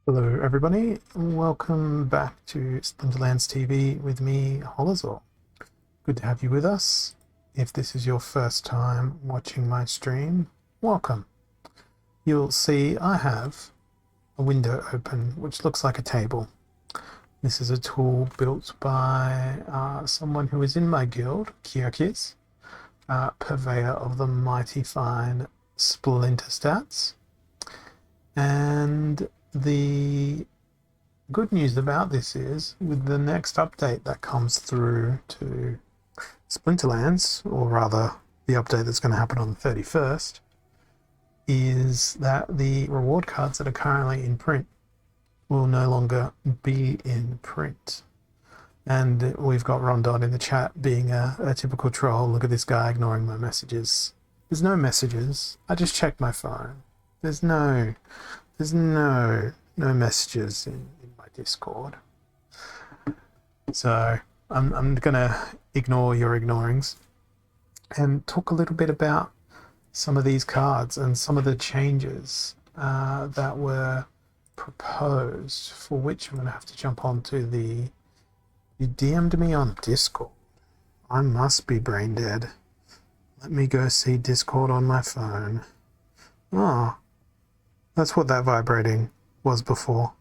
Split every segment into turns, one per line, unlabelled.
Hello everybody, welcome back to Splinterlands TV with me, Holazor. Good to have you with us. If this is your first time watching my stream, welcome. You'll see I have a window open which looks like a table. This is a tool built by someone who is in my guild, Kyrkis, purveyor of the mighty fine Splinter stats. And the good news about this is, with the next update that comes through to Splinterlands, or rather the update that's going to happen on the 31st, is that the reward cards that are currently in print will no longer be in print. And we've got Rondon in the chat being a typical troll. Look at this guy ignoring my messages. There's no messages. I just checked my phone. There's no messages in my Discord. So I'm gonna ignore your ignorings and talk a little bit about some of these cards and some of the changes that were proposed, for which I'm gonna have to jump onto the... You DM'd me on Discord. I must be brain dead. Let me go see Discord on my phone. Oh, that's what that vibrating was before.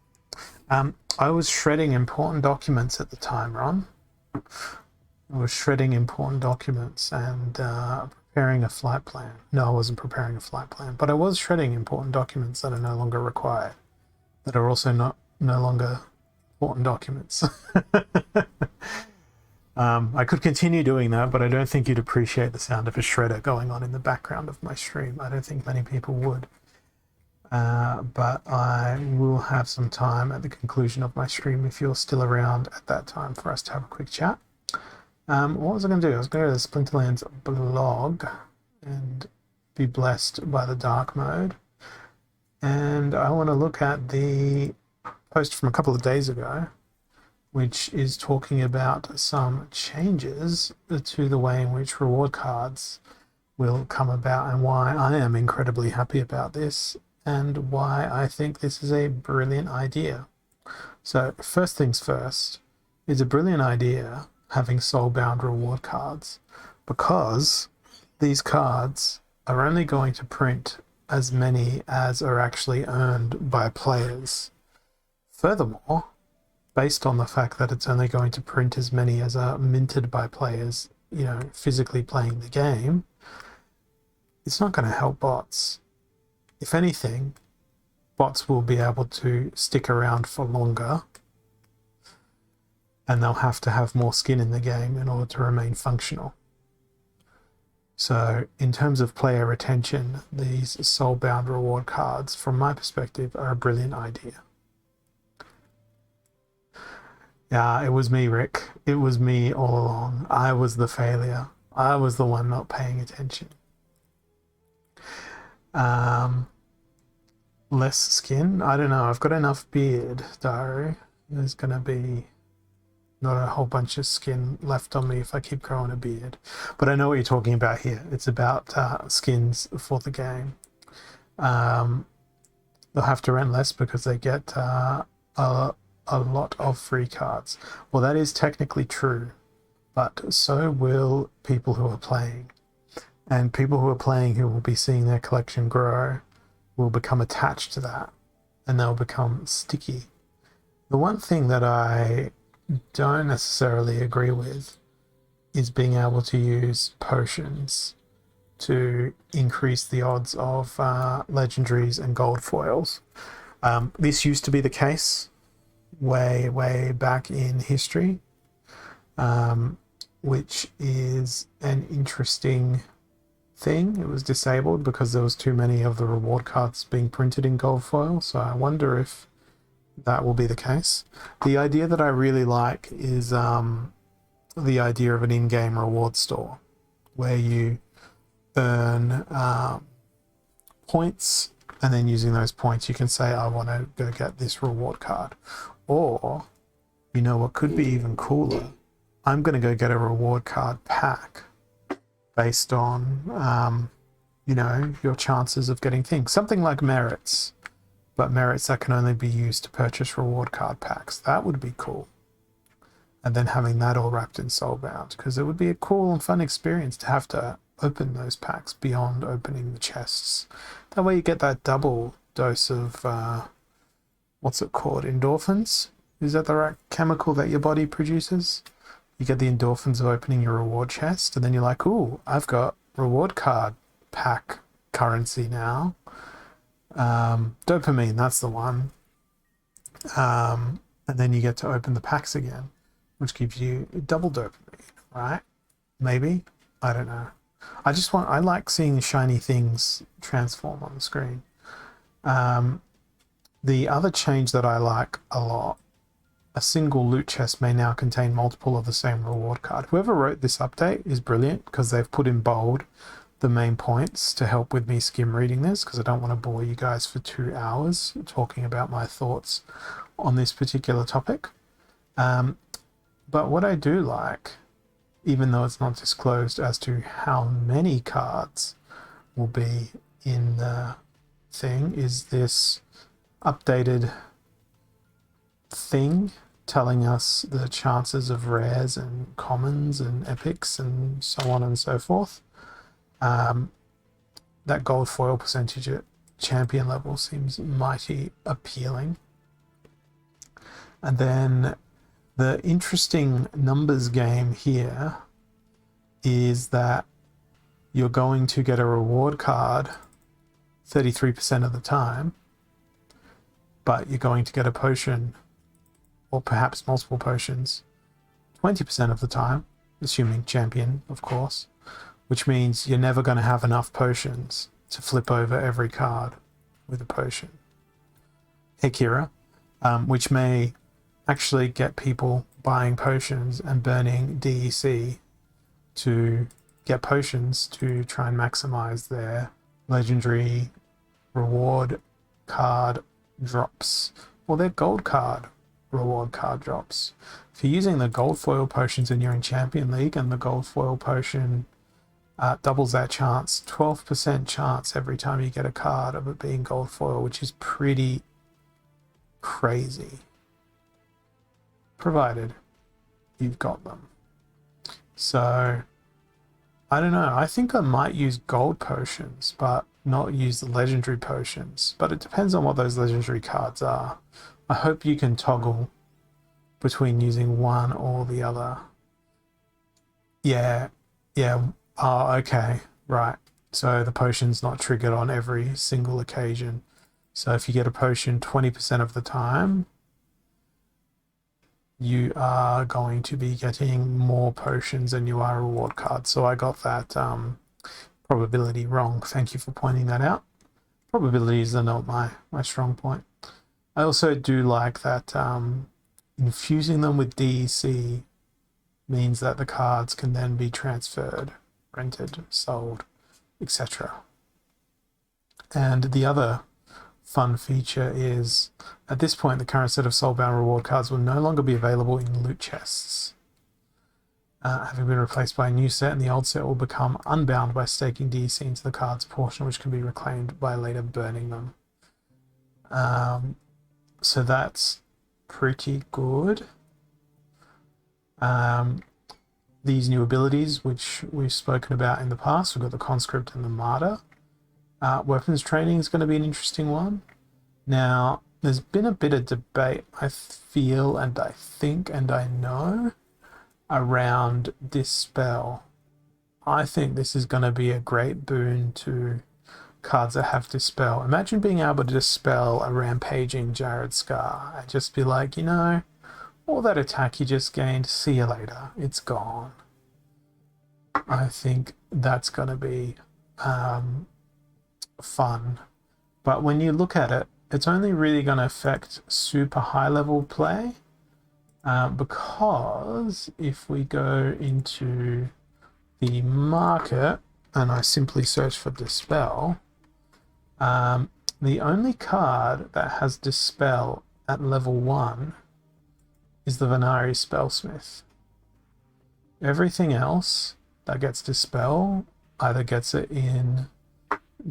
I was shredding important documents at the time, Ron. I was shredding important documents and preparing a flight plan. No, I wasn't preparing a flight plan, but I was shredding important documents that are no longer required, that are also no longer important documents. I could continue doing that, but I don't think you'd appreciate the sound of a shredder going on in the background of my stream. I don't think many people would. But I will have some time at the conclusion of my stream, if you're still around at that time, for us to have a quick chat. What was I going to do? I was going to go to the Splinterlands blog and be blessed by the dark mode. And I want to look at the post from a couple of days ago, which is talking about some changes to the way in which reward cards will come about, and why I am incredibly happy about this, and why I think this is a brilliant idea. So first things first, it's a brilliant idea having soulbound reward cards, because these cards are only going to print as many as are actually earned by players. Furthermore, based on the fact that it's only going to print as many as are minted by players, physically playing the game, it's not going to help bots. If anything, bots will be able to stick around for longer, and they'll have to have more skin in the game in order to remain functional. So in terms of player retention, these soulbound reward cards, from my perspective, are a brilliant idea. Yeah, it was me, Rick. It was me all along. I was the failure. I was the one not paying attention. Less skin? I don't know. I've got enough beard, Diary. There's going to be not a whole bunch of skin left on me if I keep growing a beard. But I know what you're talking about here. It's about skins for the game. They'll have to rent less because they get a lot of free cards. Well, that is technically true, but so will people who are playing. And people who are playing, who will be seeing their collection grow, will become attached to that, and they'll become sticky. The one thing that I don't necessarily agree with is being able to use potions to increase the odds of legendaries and gold foils. This used to be the case way back in history, which is an interesting thing. It was disabled because there was too many of the reward cards being printed in gold foil, so I wonder if that will be the case. The idea that I really like is the idea of an in-game reward store, where you earn points, and then using those points you can say, I want to go get this reward card. Or, what could be even cooler, I'm going to go get a reward card pack based on, your chances of getting things. Something like merits, but merits that can only be used to purchase reward card packs. That would be cool. And then having that all wrapped in Soulbound, because it would be a cool and fun experience to have to open those packs beyond opening the chests. That way you get that double dose of, what's it called, endorphins? Is that the right chemical that your body produces? You get the endorphins of opening your reward chest, and then you're like, ooh, I've got reward card pack currency now. Dopamine, that's the one. And then you get to open the packs again, which gives you double dopamine, right? Maybe? I don't know. I like seeing shiny things transform on the screen. The other change that I like a lot, a single loot chest may now contain multiple of the same reward card. Whoever wrote this update is brilliant, because they've put in bold the main points to help with me skim reading this, because I don't want to bore you guys for 2 hours talking about my thoughts on this particular topic. But what I do like, even though it's not disclosed as to how many cards will be in the thing, is this updated thing telling us the chances of rares and commons and epics and so on and so forth. That gold foil percentage at champion level seems mighty appealing. And then the interesting numbers game here is that you're going to get a reward card 33% of the time, but you're going to get a potion, or perhaps multiple potions, 20% of the time, assuming champion, of course, which means you're never going to have enough potions to flip over every card with a potion. Hey, Kira, which may actually get people buying potions and burning DEC to get potions to try and maximize their legendary reward card drops, or their gold card reward card drops. If you're using the gold foil potions and you're in Champion League, and the gold foil potion doubles that chance, 12% chance every time you get a card of it being gold foil, which is pretty crazy, provided you've got them. So I don't know, I think I might use gold potions but not use the legendary potions, but it depends on what those legendary cards are. I hope you can toggle between using one or the other. Yeah. Oh, okay, right. So the potion's not triggered on every single occasion. So if you get a potion 20% of the time, you are going to be getting more potions than you are reward cards. So I got that probability wrong. Thank you for pointing that out. Probabilities are not my strong point. I also do like that infusing them with DEC means that the cards can then be transferred, rented, sold, etc. And the other fun feature is, at this point, the current set of soulbound reward cards will no longer be available in loot chests, having been replaced by a new set, and the old set will become unbound by staking DEC into the card's portion, which can be reclaimed by later burning them. So that's pretty good. These new abilities, which we've spoken about in the past, we've got the conscript and the martyr. Weapons training is going to be an interesting one. Now, there's been a bit of debate, I feel, and I think, and I know, around Dispel. I think this is going to be a great boon to cards that have Dispel. Imagine being able to dispel a rampaging Jared Scar and just be like, you know, all that attack you just gained, see you later, it's gone. I think that's going to be fun. But when you look at it, it's only really going to affect super high level play, because if we go into the market and I simply search for Dispel, the only card that has Dispel at level 1 is the Venari Spellsmith. Everything else that gets Dispel either gets it in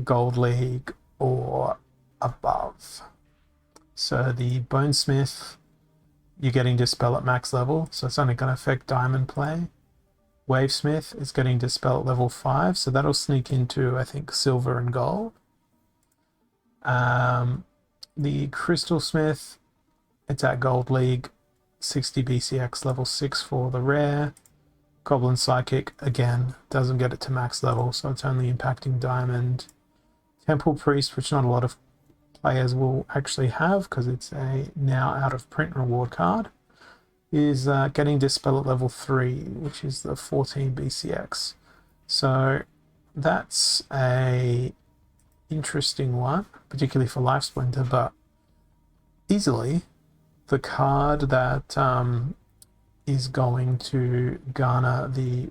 Gold League or above. So the Bonesmith, you're getting Dispel at max level, so it's only going to affect Diamond play. Wavesmith is getting Dispel at level 5, so that'll sneak into, I think, Silver and Gold. The Crystal Smith, it's at Gold League, 60 BCX level 6 for the rare. Goblin Psychic, again, doesn't get it to max level, so it's only impacting Diamond. Temple Priest, which not a lot of players will actually have because it's a now out of print reward card, is getting Dispel at level 3, which is the 14 BCX. So that's a interesting one, particularly for Life Splinter, but easily the card that is going to garner the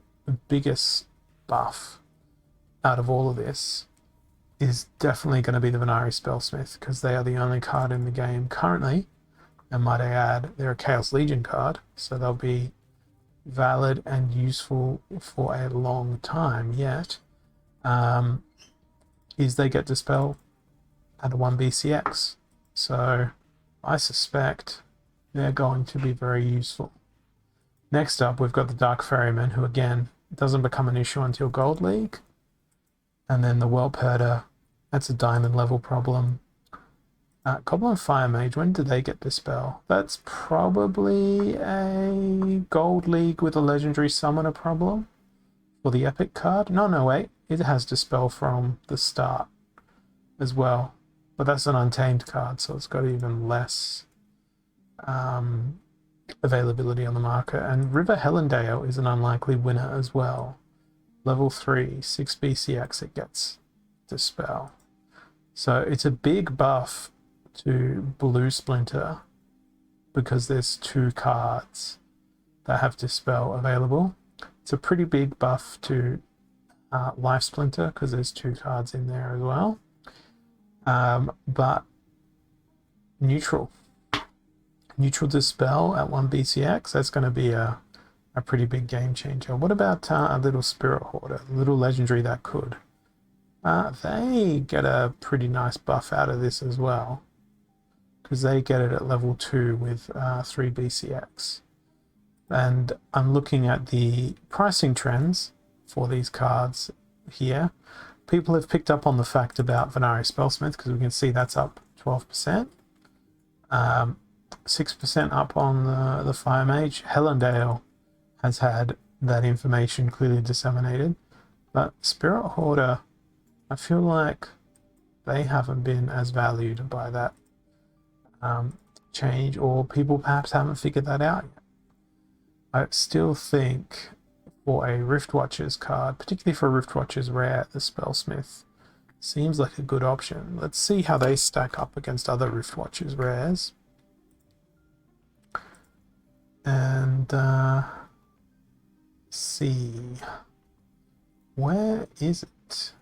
biggest buff out of all of this is definitely going to be the Venari Spellsmith, because they are the only card in the game currently, and might I add, they're a Chaos Legion card, so they'll be valid and useful for a long time yet, is they get Dispel at a 1 BCX. So I suspect they're going to be very useful. Next up, we've got the Dark Ferryman, who again doesn't become an issue until Gold League. And then the Whelp Herder, that's a Diamond level problem. Goblin Fire Mage, when do they get Dispel? That's probably a Gold League with a Legendary Summoner problem for the Epic card. No, wait, it has Dispel from the start as well. But that's an Untamed card, so it's got even less availability on the market. And River Helendale is an unlikely winner as well. Level 3, 6 BCX, it gets Dispel. So it's a big buff to Blue Splinter because there's 2 cards that have Dispel available. It's a pretty big buff to Life Splinter because there's 2 cards in there as well. But neutral Dispel at 1 BCX, that's going to be a pretty big game changer. What about a little Spirit Hoarder, a little legendary that could? They get a pretty nice buff out of this as well, because they get it at level 2 with 3 BCX. And I'm looking at the pricing trends for these cards here. People have picked up on the fact about Venari Spellsmith, because we can see that's up 12%. 6% up on the Fire Mage. Helendale has had that information clearly disseminated. But Spirit Hoarder, I feel like they haven't been as valued by that change, or people perhaps haven't figured that out yet. I still think for a Rift Watchers card, particularly for a Rift Watchers rare, the Spellsmith seems like a good option. Let's see how they stack up against other Rift Watchers rares. And see, where is it?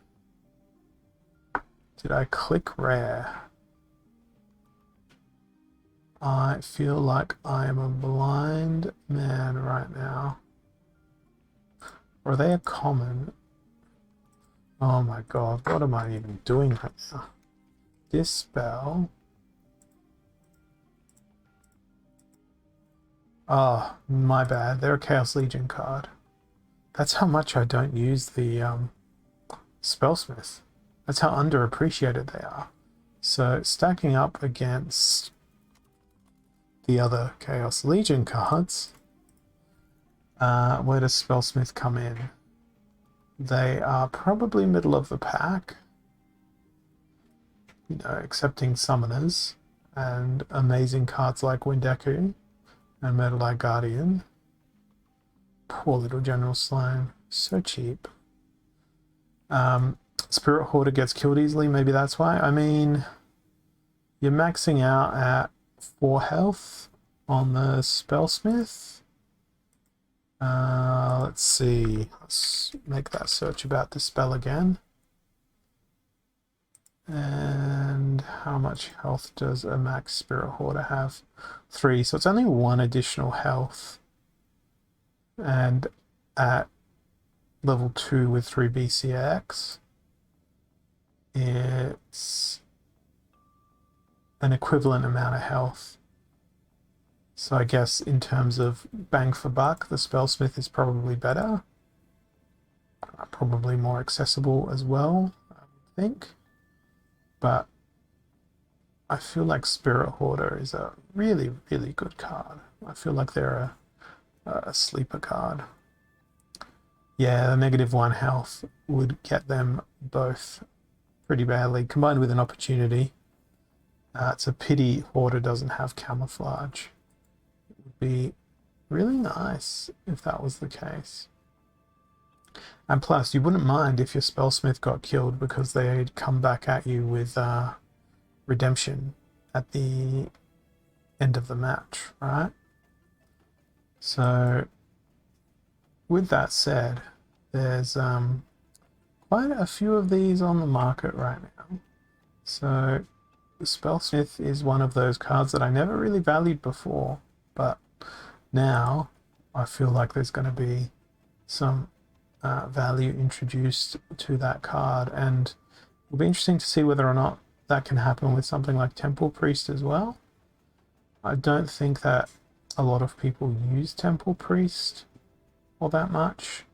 Did I click rare? I feel like I am a blind man right now. Or are they a common? Oh my god, what am I even doing right now? Dispel. Oh, my bad. They're a Chaos Legion card. That's how much I don't use the Spellsmith. That's how underappreciated they are. So stacking up against the other Chaos Legion cards, where does Spellsmith come in? They are probably middle of the pack, you know, accepting summoners and amazing cards like Windeku and Metal Eye Guardian. Poor little General Slime, so cheap. Spirit Hoarder gets killed easily, maybe that's why. I mean, you're maxing out at 4 health on the Spellsmith. Let's see, let's make that search about Dispel again. And how much health does a max Spirit Hoarder have? 3, so it's only 1 additional health. And at level 2 with 3 BCX, it's an equivalent amount of health. So I guess in terms of bang for buck, the Spellsmith is probably better. Probably more accessible as well, I would think. But I feel like Spirit Hoarder is a really, really good card. I feel like they're a sleeper card. Yeah, the -1 health would get them both pretty badly, combined with an opportunity. It's a pity Hoarder doesn't have camouflage. It would be really nice if that was the case. And plus, you wouldn't mind if your Spellsmith got killed because they'd come back at you with redemption at the end of the match, right? So, with that said, there's quite a few of these on the market right now. So, the Spellsmith is one of those cards that I never really valued before, but now I feel like there's going to be some value introduced to that card, and it'll be interesting to see whether or not that can happen with something like Temple Priest as well. I don't think that a lot of people use Temple Priest all that much,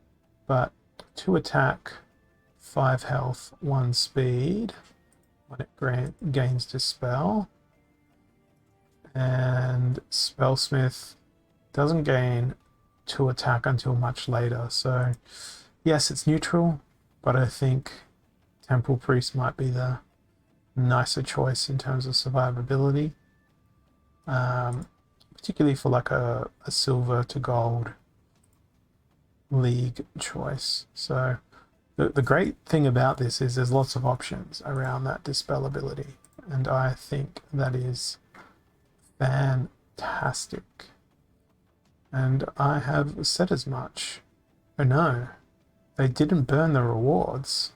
but 2 attack, 5 health, 1 speed when it gains Dispel, and Spellsmith doesn't gain 2 attack until much later. So yes, it's neutral, but I think Temple Priest might be the nicer choice in terms of survivability, particularly for like a silver to gold league choice. So the great thing about this is there's lots of options around that Dispel ability, and I think that is fantastic. And I have said as much. Oh no, they didn't burn the rewards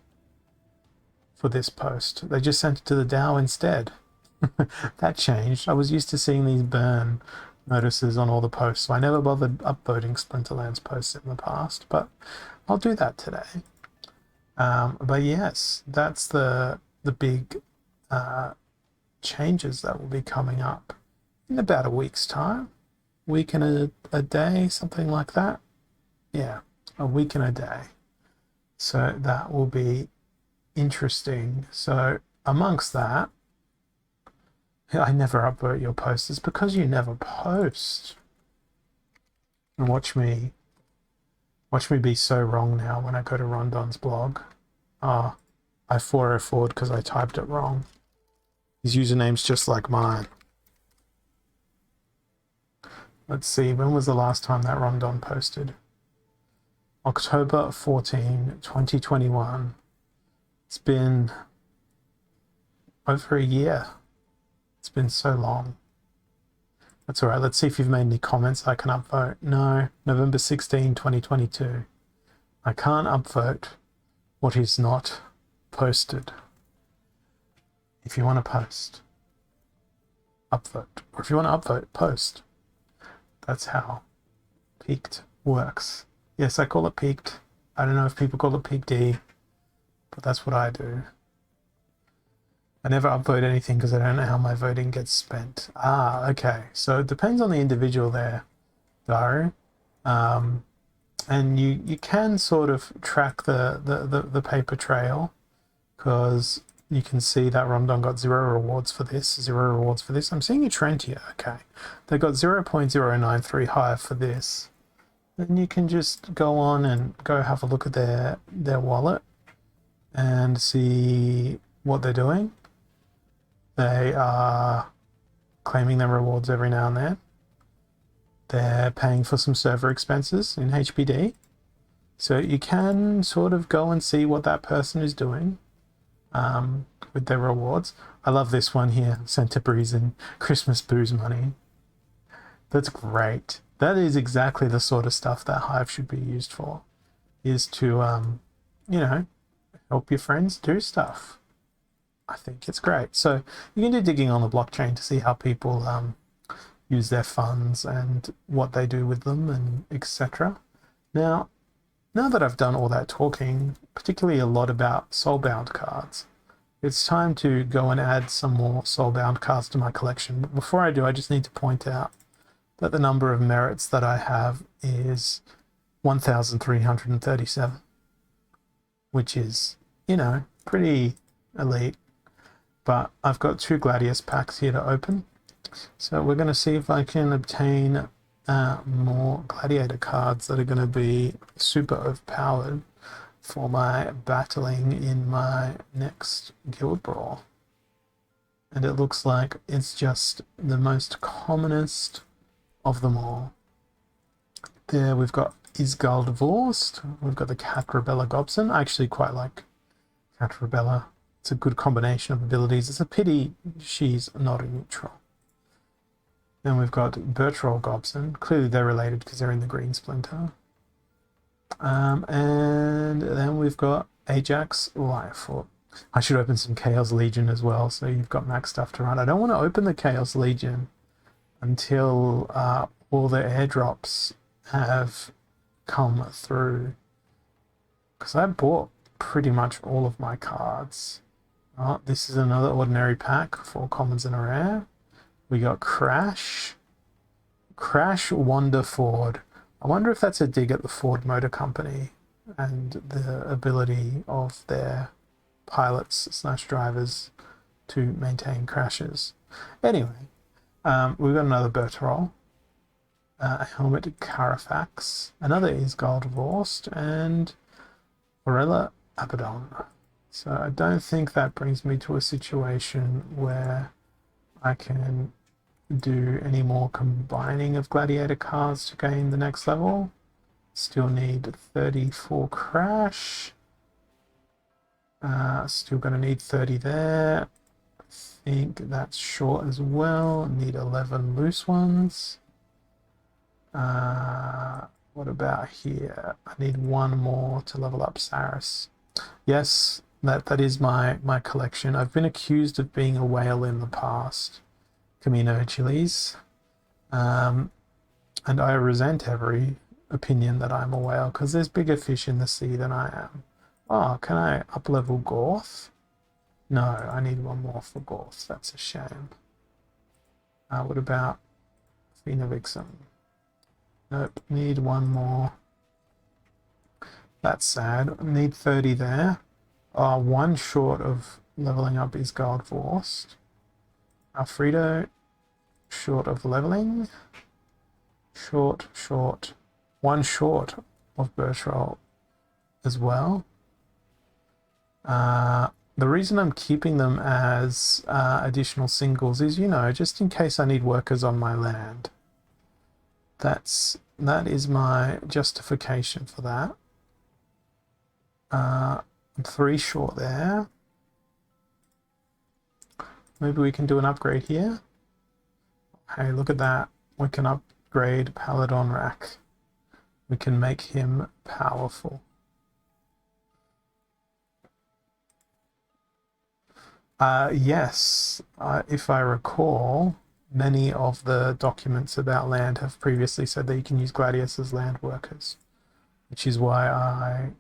for this post. They just sent it to the DAO instead. That changed. I was used to seeing these burn notices on all the posts, so I never bothered upvoting Splinterlands posts in the past, but I'll do that today. But yes, that's the big changes that will be coming up in about a week's time. Week and a day, something like that. Yeah, a week and a day. So that will be interesting. So amongst that, I never upvote your posts. It's because you never post. And watch me be so wrong now when I go to Rondon's blog. I 404'd because I typed it wrong. His username's just like mine. Let's see, when was the last time that Rondon posted? October 14, 2021. It's been over a year. It's been so long. That's all right. Let's see if you've made any comments I can upvote. No, November 16, 2022. I can't upvote what is not posted. If you want to post, upvote. Or if you want to upvote, post. That's how peaked works. Yes, I call it peaked. I don't know if people call it peak D, but that's what I do. I never upvote anything because I don't know how my voting gets spent. Okay. So it depends on the individual there, Daru. And you can sort of track the paper trail, because you can see that Rondon got 0 rewards for this, 0 rewards for this. I'm seeing a trend here. Okay. They got 0.093 higher for this. Then you can just go on and go have a look at their wallet and see what they're doing. They are claiming their rewards every now and then. They're paying for some server expenses in HBD. So you can sort of go and see what that person is doing with their rewards. I love this one here, Santa Breeze and Christmas booze money. That's great. That is exactly the sort of stuff that Hive should be used for, is to, help your friends do stuff. I think it's great. So you can do digging on the blockchain to see how people use their funds and what they do with them, and etc. Now that I've done all that talking, particularly a lot about soulbound cards, it's time to go and add some more soulbound cards to my collection. But before I do, I just need to point out that the number of merits that I have is 1,337, which is, you know, pretty elite. But I've got 2 Gladius packs here to open. So we're going to see if I can obtain more Gladiator cards that are going to be super overpowered for my battling in my next Guild Brawl. And it looks like it's just the most commonest of them all. There we've got Isgal Divorced. We've got the Catrabella Gobson. I actually quite like Catrabella. It's a good combination of abilities. It's a pity she's not a neutral. Then we've got Bertrol Gobson. Clearly they're related because they're in the green splinter. And then we've got Ajax Lightfoot. I should open some Chaos Legion as well, so you've got max stuff to run. I don't want to open the Chaos Legion until all the airdrops have come through, because I bought pretty much all of my cards. Oh, this is another ordinary pack, 4 commons and a rare. We got Crash Wonder Ford. I wonder if that's a dig at the Ford Motor Company and the ability of their pilots / drivers to maintain crashes. Anyway, we've got another Berterol, a Helmet Carafax, another Isgal Divorced, and Orella Abaddon. So I don't think that brings me to a situation where I can do any more combining of Gladiator cards to gain the next level. Still need 34 Crash. Still going to need 30 there. I think that's short as well. Need 11 loose ones. What about here? I need 1 more to level up Saris. Yes, that is my collection. I've been accused of being a whale in the past, Camino Chiles. And I resent every opinion that I'm a whale, because there's bigger fish in the sea than I am. Oh, can I up-level Gorth? No, I need 1 more for Gorth. That's a shame. What about Phoenix? Nope, need 1 more. That's sad. Need 30 there. 1 short of leveling up is Gold Forced. Alfredo, short of leveling. Short. 1 short of Bertrol as well. The reason I'm keeping them as additional singles is, you know, just in case I need workers on my land. That is my justification for that. 3 short there. Maybe we can do an upgrade here. Hey, look at that. We can upgrade Paladon Rack. We can make him powerful. Yes, if I recall, many of the documents about land have previously said that you can use Gladius as land workers, which is why I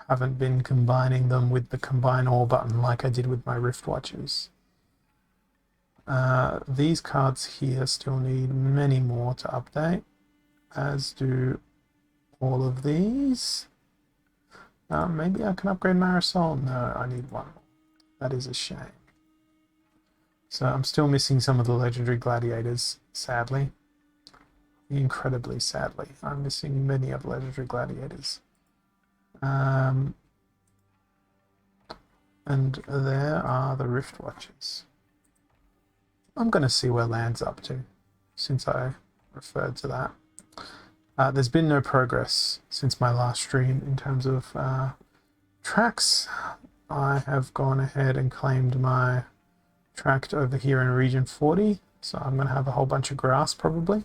haven't been combining them with the combine all button like I did with my Rift Watches. These cards here still need many more to update, as do all of these. Maybe I can upgrade Marisol. No, I need 1 more. That is a shame. So I'm still missing some of the legendary gladiators, sadly. Incredibly sadly. I'm missing many of the legendary gladiators. And there are the Rift Watchers. I'm going to see where land's up to, since I referred to that. There's been no progress since my last stream in terms of tracks. I have gone ahead and claimed my tract over here in region 40, so I'm going to have a whole bunch of grass probably,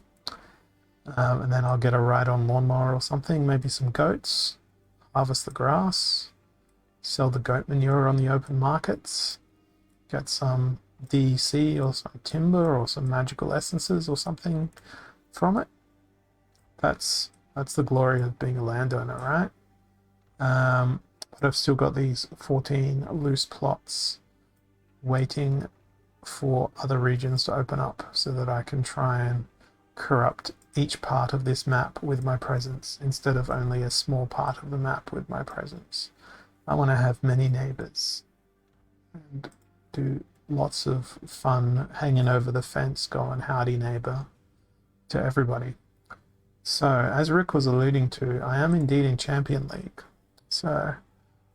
and then I'll get a ride-on lawnmower or something, maybe some goats, harvest the grass, sell the goat manure on the open markets, get some DEC or some timber or some magical essences or something from it. That's the glory of being a landowner, right? But I've still got these 14 loose plots waiting for other regions to open up so that I can try and corrupt each part of this map with my presence instead of only a small part of the map with my presence. I want to have many neighbors and do lots of fun hanging over the fence, going howdy neighbor to everybody. So, as Rick was alluding to, I am indeed in Champion League. So,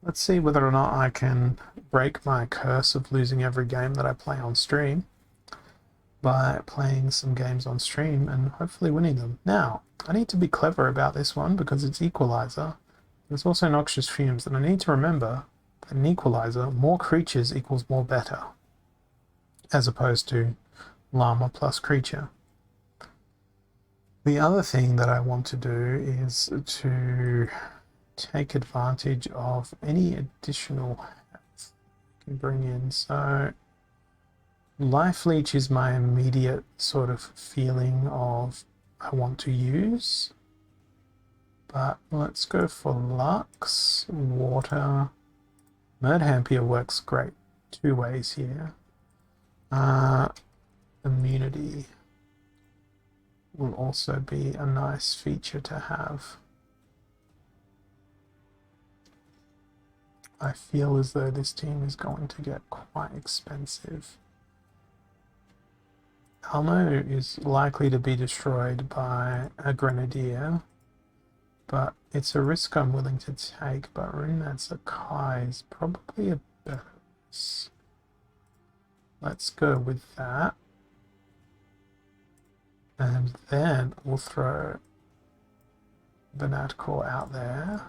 let's see whether or not I can break my curse of losing every game that I play on stream by playing some games on stream and hopefully winning them. Now, I need to be clever about this one because it's Equalizer. There's also Noxious Fumes, and I need to remember that in Equalizer, more creatures equals more better, as opposed to llama plus creature. The other thing that I want to do is to take advantage of any additional health I can bring in. So Life Leech is my immediate sort of feeling of I want to use. But let's go for Lux, Water. Merdhampier works great 2 ways here. Immunity will also be a nice feature to have. I feel as though this team is going to get quite expensive. Elmo is likely to be destroyed by a Grenadier, but it's a risk I'm willing to take. But Runemancer Kai is probably a better risk. Let's go with that. And then we'll throw the Natcore out there.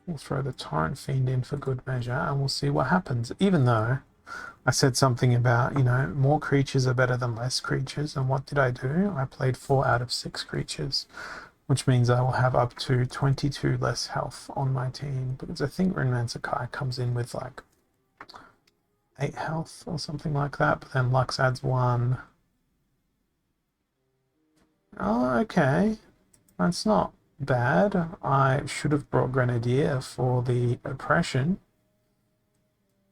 We'll throw the Torrent Fiend in for good measure, and we'll see what happens. Even though I said something about, you know, more creatures are better than less creatures. And what did I do? I played 4 out of 6 creatures, which means I will have up to 22 less health on my team. Because I think Runemancer Kai comes in with like 8 health or something like that. But then Lux adds 1. Oh, okay. That's not bad. I should have brought Grenadier for the oppression.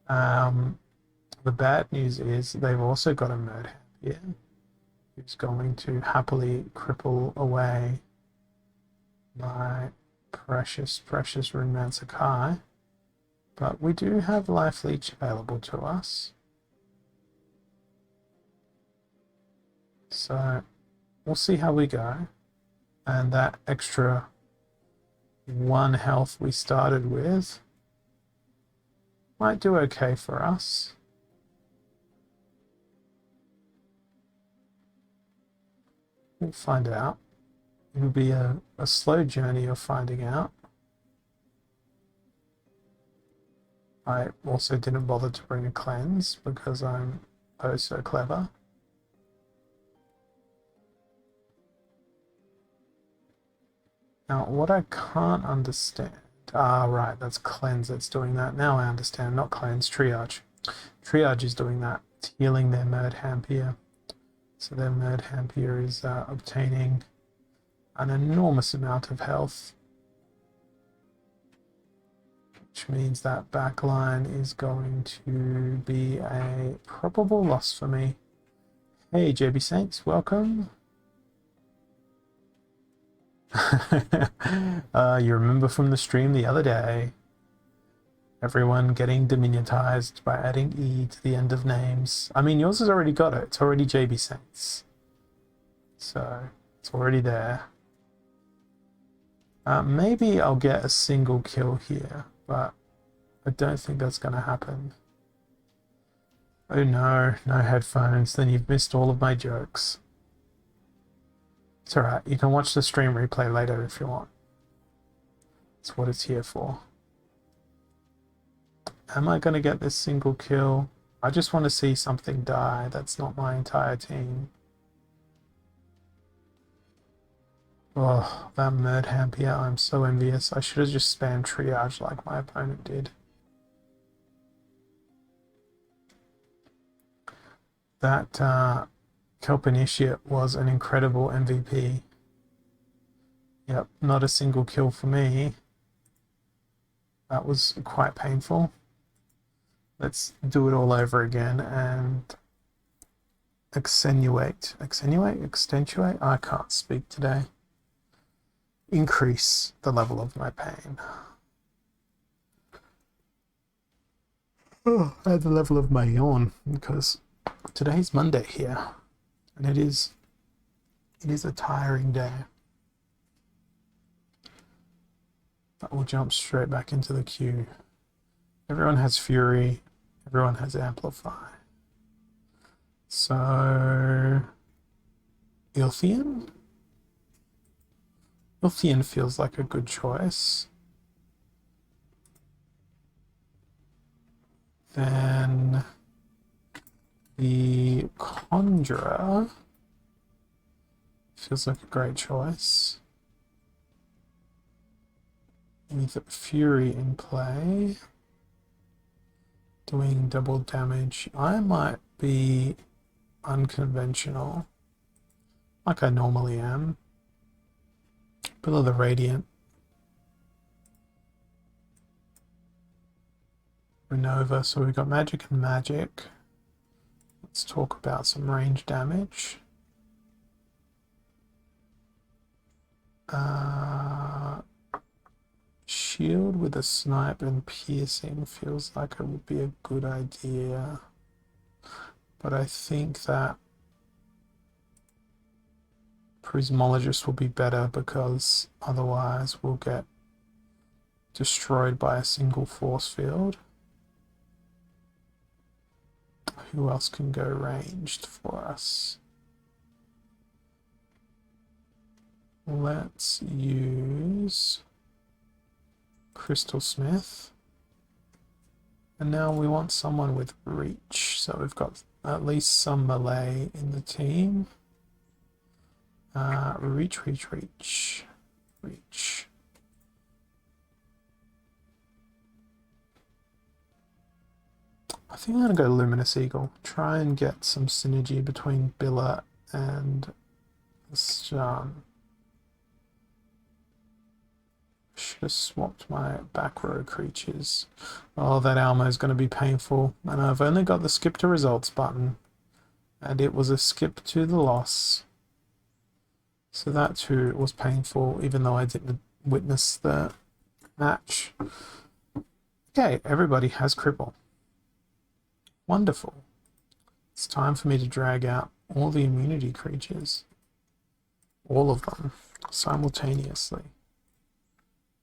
The bad news is they've also got a Merdhampier who's going to happily cripple away my precious Runemancer Kai. But we do have Life Leech available to us. So we'll see how we go. And that extra 1 health we started with might do okay for us. We'll find out. It'll be a slow journey of finding out. I also didn't bother to bring a cleanse because I'm oh so clever. Now, what I can't understand... Ah, right, that's cleanse that's doing that. Now I understand, not cleanse, triage. Triage is doing that. It's healing their Merdhampier. So their Merdhampier is obtaining an enormous amount of health, which means that backline is going to be a probable loss for me. Hey, JB Saints, welcome. You remember from the stream the other day, everyone getting diminutized by adding E to the end of names. I mean, yours has already got it. It's already JB Saints. So, it's already there. Maybe I'll get a single kill here, but I don't think that's going to happen. Oh no, no headphones. Then you've missed all of my jokes. It's alright, you can watch the stream replay later if you want. That's what it's here for. Am I going to get this single kill? I just want to see something die. That's not my entire team. Oh, that Merdhampier, I'm so envious. I should have just spammed triage like my opponent did. That Kelp Initiate was an incredible MVP. Yep, not a single kill for me. That was quite painful. Let's do it all over again and accentuate. Extentuate? I can't speak today. Increase the level of my pain. Oh, at the level of my yawn, because today's Monday here, and it is a tiring day. But we'll jump straight back into the queue. Everyone has Fury, everyone has Amplify. So Ilthian? Ilthian feels like a good choice. Then the Conjurer feels like a great choice. With Fury in play, doing double damage, I might be unconventional, like I normally am. Below the Radiant. Renova, so we've got magic and magic. Let's talk about some range damage. Shield with a snipe and piercing feels like it would be a good idea. But I think that Prismologist will be better because otherwise we'll get destroyed by a single force field. Who else can go ranged for us? Let's use Crystal Smith. And now we want someone with reach. So we've got at least some melee in the team. Reach. I think I'm going to go Luminous Eagle. Try and get some synergy between Billa and Stun. Should have swapped my back row creatures. Oh, that Alma is going to be painful. And I've only got the skip to results button. And it was a skip to the loss. So that too was painful, even though I didn't witness the match. Okay, everybody has Cripple. Wonderful. It's time for me to drag out all the immunity creatures. All of them simultaneously.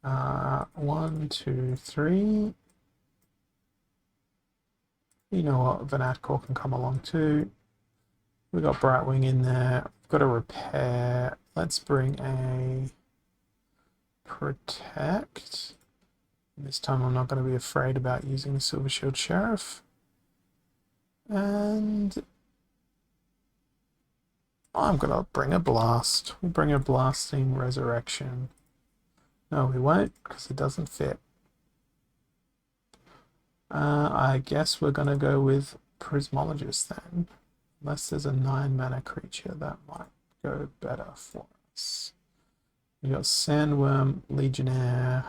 1, 2, 3. You know what? Venatcore can come along too. We got Brightwing in there. We've got a repair. Let's bring a protect. This time I'm not going to be afraid about using the Silver Shield Sheriff. And I'm going to bring a blast. We'll bring a blasting resurrection. No, we won't, because it doesn't fit. I guess we're going to go with Prismologist then. Unless there's a 9 mana creature that might go better for us. We got Sandworm, Legionnaire,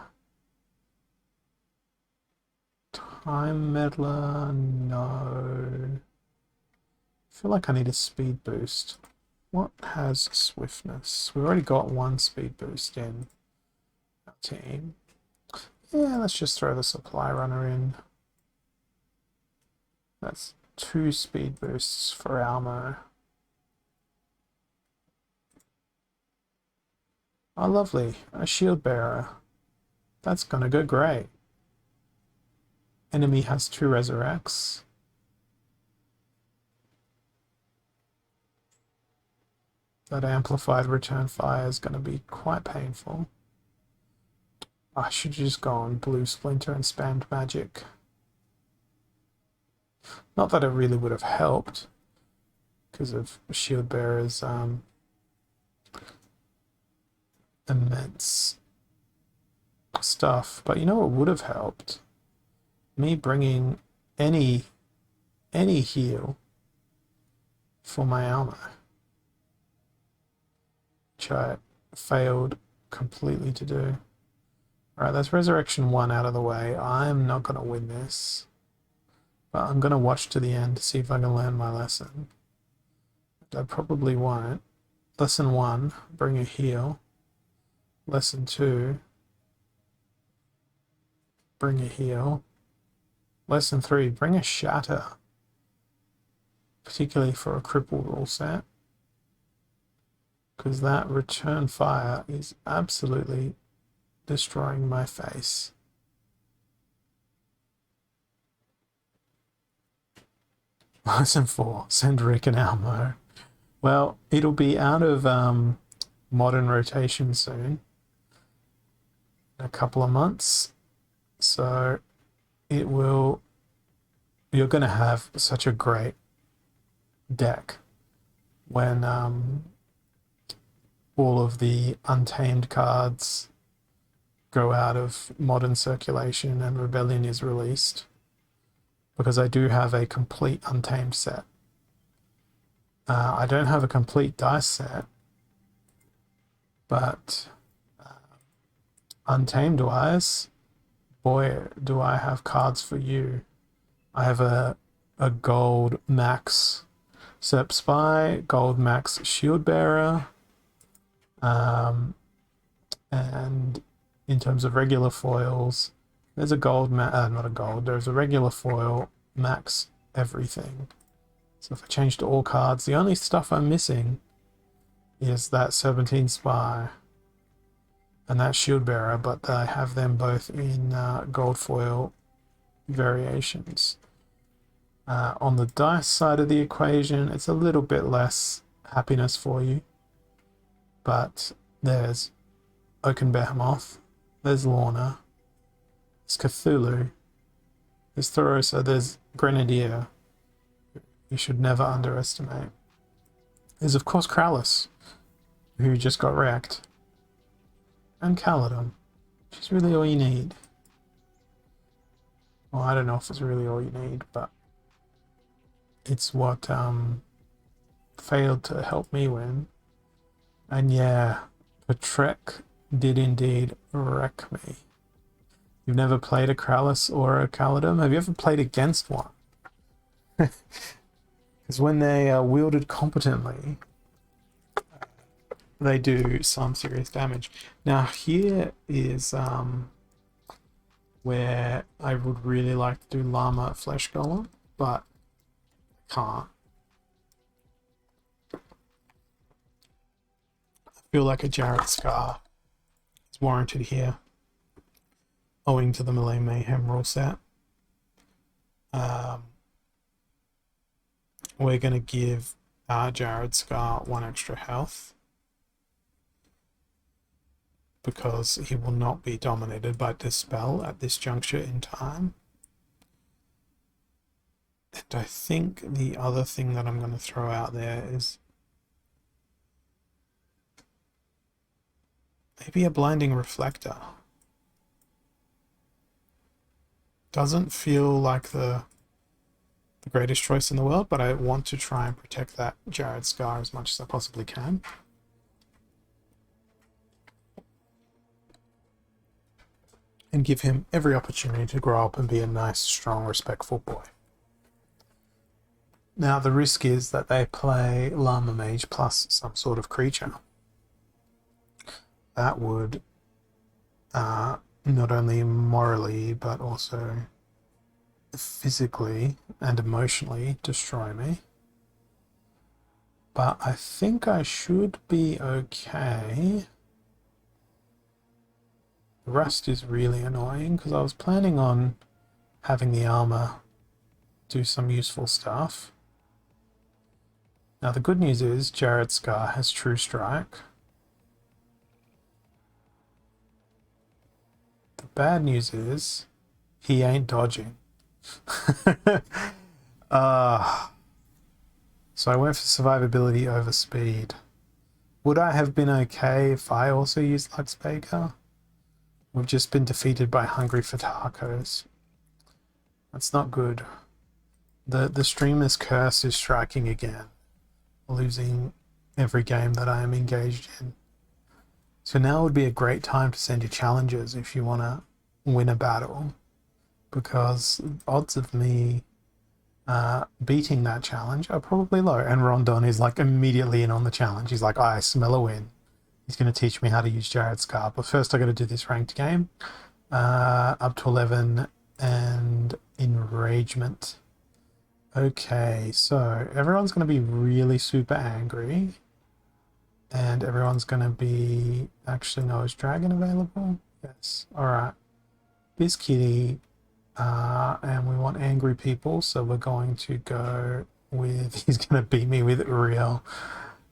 Time Meddler, no. I feel like I need a speed boost. What has swiftness? We've already got 1 speed boost in our team. Yeah, let's just throw the supply runner in. That's 2 speed boosts for Almo. Oh, lovely. A shield bearer. That's gonna go great. Enemy has 2 resurrects. That amplified return fire is gonna be quite painful. I should just go on blue splinter and spammed magic. Not that it really would have helped because of shield bearer's immense stuff, but you know what would have helped? Me bringing any heal for my Alma, which I failed completely to do. Alright, that's Resurrection 1 out of the way. I'm not going to win this. But I'm going to watch to the end to see if I can learn my lesson. I probably won't. Lesson 1, bring a heal. Lesson 2, bring a heal. Lesson 3, bring a shatter. Particularly for a cripple rule set. Because that return fire is absolutely destroying my face. Lesson 4, send Rick and Almo. Well, it'll be out of modern rotation soon. In a couple of months. So it will... You're going to have such a great deck when all of the Untamed cards go out of modern circulation and Rebellion is released. Because I do have a complete Untamed set. I don't have a complete dice set, but Untamed wise, boy, do I have cards for you. I have a gold max Serp Spy, gold max Shield Bearer, and in terms of regular foils, there's a gold, not a gold, there's a regular foil max everything. So if I change to all cards, the only stuff I'm missing is that Serpentine Spy and that Shield Bearer, but I have them both in gold foil variations. On the dice side of the equation, it's a little bit less happiness for you, but there's Oaken Behemoth, there's Lorna, there's Cthulhu, there's Thorosa, there's Grenadier. You should never underestimate. There's of course Krallis, who just got wrecked, and Caledon, which is really all you need. Well, I don't know if it's really all you need, but it's what failed to help me win. And yeah, Patrek did indeed wreck me. You've never played a Krallis or a Caledon? Have you ever played against one? Because when they are wielded competently, they do some serious damage. Now here is where I would really like to do Llama Flesh Golem, but can't. I feel like a Jarrett Scar is warranted here, owing to the Melee Mayhem rule set. We're going to give our Jared Scar 1 extra health, because he will not be dominated by Dispel at this juncture in time. And I think the other thing that I'm going to throw out there is maybe a Blinding Reflector. Doesn't feel like the greatest choice in the world, but I want to try and protect that Jared Scar as much as I possibly can. And give him every opportunity to grow up and be a nice, strong, respectful boy. Now the risk is that they play Llama Mage plus some sort of creature. That would not only morally but also physically and emotionally destroy me. But I think I should be okay. The rest is really annoying because I was planning on having the armor do some useful stuff. Now the good news is Jared Scar has True Strike. The bad news is he ain't dodging. So I went for survivability over speed. Would I have been okay if I also used Luxbaker? We've just been defeated by Hungry for Tacos. That's not good. The streamer's curse is striking again, losing every game that I am engaged in. So now would be a great time to send your challenges if you want to win a battle, because odds of me beating that challenge are probably low. And Rondon is like immediately in on the challenge. He's like, I smell a win. He's going to teach me how to use Jared Scar. But first I got to do this ranked game. Up to 11 and enragement. Okay, so everyone's going to be really super angry. And everyone's going to be... Actually, no, is Dragon available? Yes. Alright. Biz Kitty. And we want angry people, so we're going to go with... He's going to beat me with Uriel.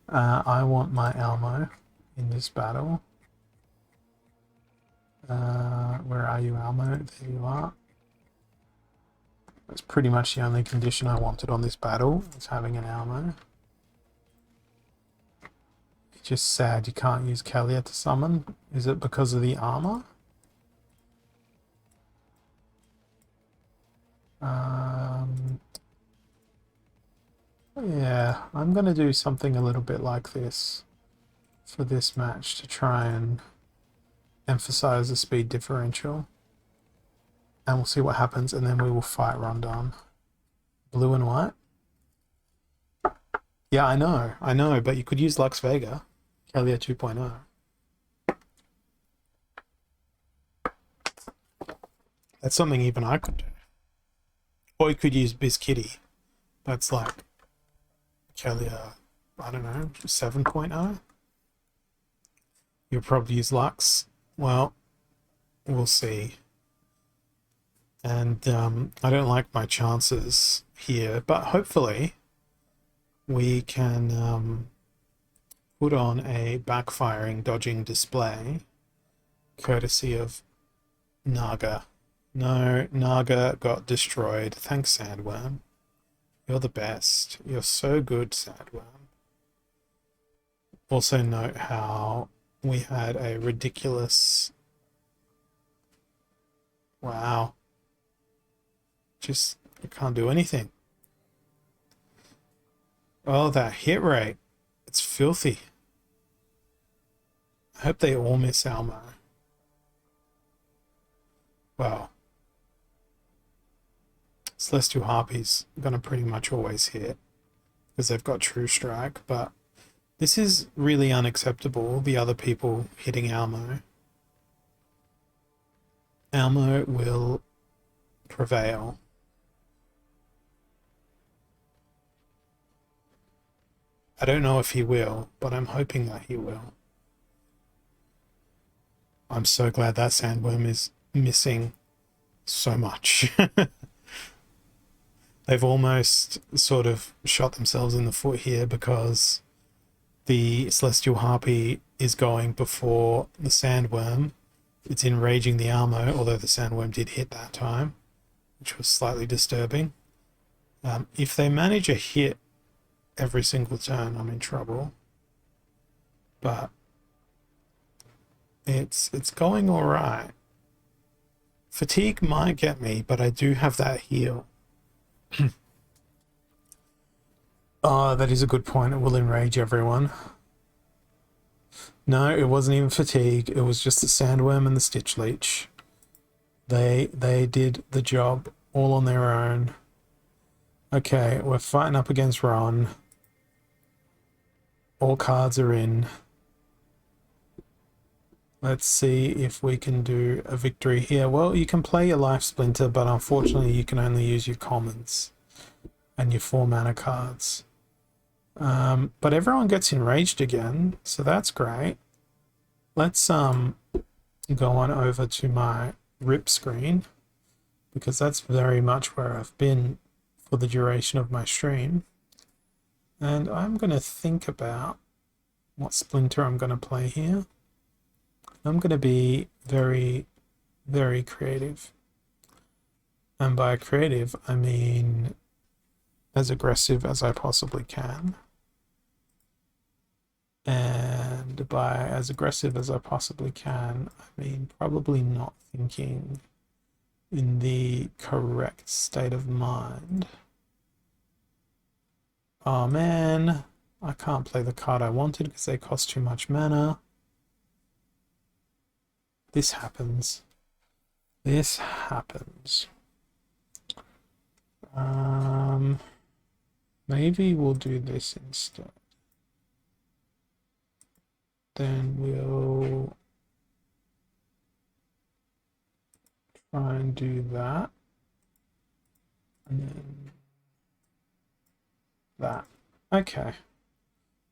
I want my Almo in this battle. Where are you, Almo? There you are. That's pretty much the only condition I wanted on this battle, is having an Almo. It's just sad you can't use Kalia to summon. Is it because of the armor? Yeah, I'm going to do something a little bit like this for this match to try and emphasize the speed differential. And we'll see what happens, and then we will fight Rondon. Blue and white? Yeah, I know, but you could use Lux Vega. Kalia 2.0. That's something even I could do. Or you could use Bizkitty. That's like Kalia, I don't know, 7.0. You'll probably use Lux. Well, we'll see. And I don't like my chances here, but hopefully we can put on a backfiring dodging display courtesy of Naga. No, Naga got destroyed. Thanks, Sandworm. You're the best. You're so good, Sandworm. Also note how we had a ridiculous... Wow. Just, I can't do anything. Oh, that hit rate. It's filthy. I hope they all miss Almo. Wow. Celestial Harpy's gonna pretty much always hit because they've got True Strike, but this is really unacceptable, the other people hitting Almo. Almo will prevail. I don't know if he will, but I'm hoping that he will. I'm so glad that Sandworm is missing so much. They've almost sort of shot themselves in the foot here because the Celestial Harpy is going before the Sandworm. It's enraging the Armo, although the Sandworm did hit that time, which was slightly disturbing. If they manage a hit every single turn, I'm in trouble. But it's going all right. Fatigue might get me, but I do have that heal. Oh, that is a good point. It will enrage everyone. No, it wasn't even fatigue. It was just the Sandworm and the Stitch Leech. They did the job all on their own. Okay, we're fighting up against Ron. All cards are in. Let's see if we can do a victory here. Well, you can play your Life Splinter, but unfortunately you can only use your commons and your 4 mana cards. But everyone gets enraged again, so that's great. Let's go on over to my RIP screen, because that's very much where I've been for the duration of my stream. And I'm going to think about what Splinter I'm going to play here. I'm going to be very, very creative. And by creative, I mean as aggressive as I possibly can. And by as aggressive as I possibly can, I mean probably not thinking in the correct state of mind. Oh man, I can't play the card I wanted because they cost too much mana. This happens. This happens. Maybe we'll do this instead. Then we'll try and do that. And then that. Okay.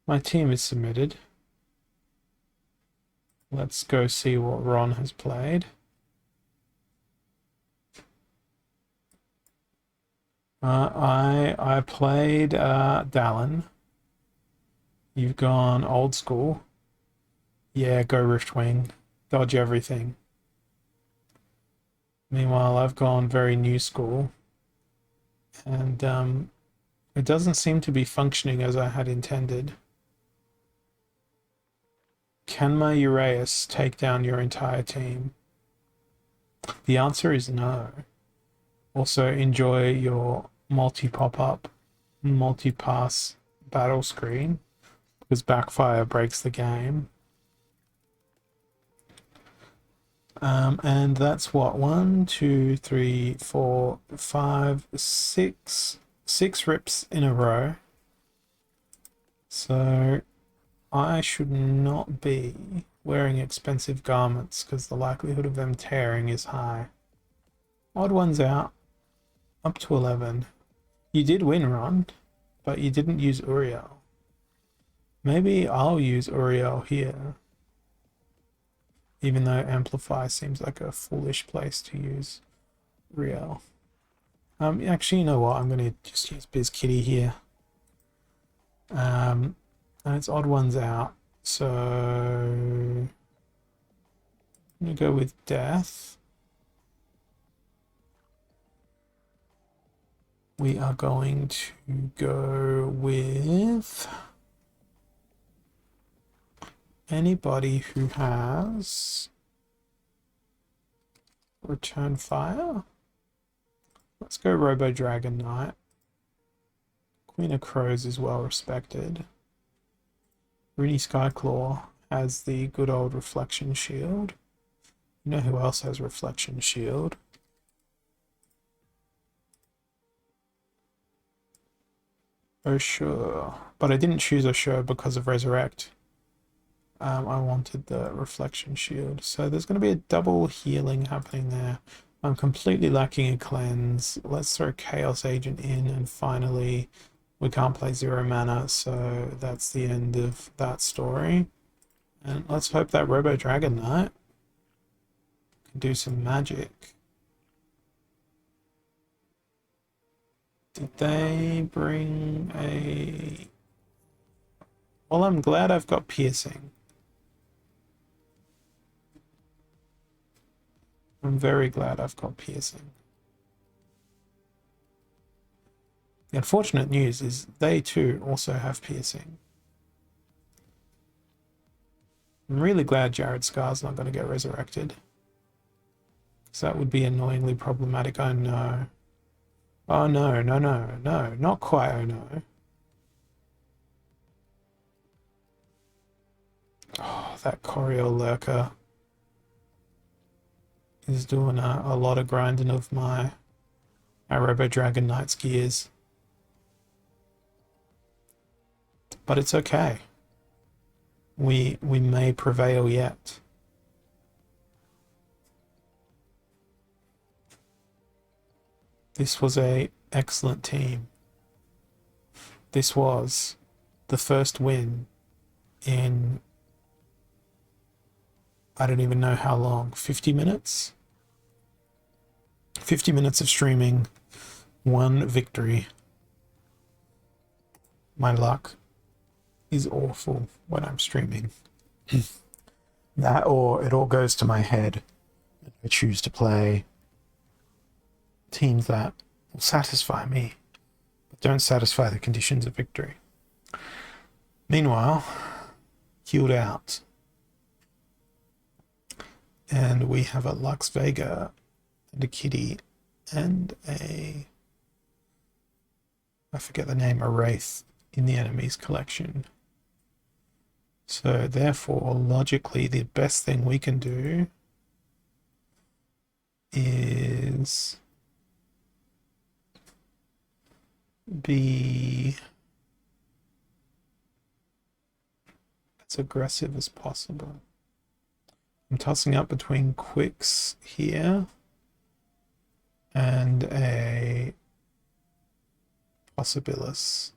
My team is submitted. Let's go see what Ron has played. I played Dallin. You've gone old school. Yeah, go Riftwing. Dodge everything. Meanwhile, I've gone very new school. And it doesn't seem to be functioning as I had intended. Can my Uraeus take down your entire team? The answer is no. Also, enjoy your multi-pop-up, multi-pass battle screen, because backfire breaks the game. And that's what, 1, 2, 3, 4, 5, 6 rips in a row. So I should not be wearing expensive garments because the likelihood of them tearing is high. Odd ones out. Up to 11. You did win, Ron, but you didn't use Uriel. Maybe I'll use Uriel here. Even though Amplify seems like a foolish place to use Uriel. Actually, you know what? I'm going to just use Biz Kitty here. And it's odd ones out. So I'm going to go with Death. We are going to go with anybody who has Return Fire. Let's go Robo Dragon Knight. Queen of Crows is well respected. Rooney Skyclaw has the good old Reflection Shield. You know who else has Reflection Shield? Oh sure, but I didn't choose Osho because of Resurrect. I wanted the Reflection Shield, so there's going to be a double healing happening there. I'm completely lacking a cleanse. Let's throw Chaos Agent in, and finally we can't play 0 mana, so that's the end of that story. And let's hope that Robo Dragon Knight can do some magic. Did they bring a... Well, I'm glad I've got Piercing. I'm very glad I've got Piercing. The unfortunate news is they too also have Piercing. I'm really glad Jared Scar's not going to get resurrected. Because that would be annoyingly problematic. Oh no. Oh no, no, no, no, not quite, oh no. Oh, that Coriol Lurker is doing a lot of grinding of my Robo Dragon Knight's gears. But it's okay. We may prevail yet. This was an excellent team. This was the first win in, I don't even know how long, 50 minutes? 50 minutes of streaming, 1 victory. My luck is awful when I'm streaming. That or it all goes to my head. I choose to play teams that will satisfy me, but don't satisfy the conditions of victory. Meanwhile, healed out. And we have a Lux Vega and a Kitty and a... I forget the name, a Wraith in the enemy's collection. So therefore, logically, the best thing we can do is be as aggressive as possible. I'm tossing up between quicks here and a Possibilis.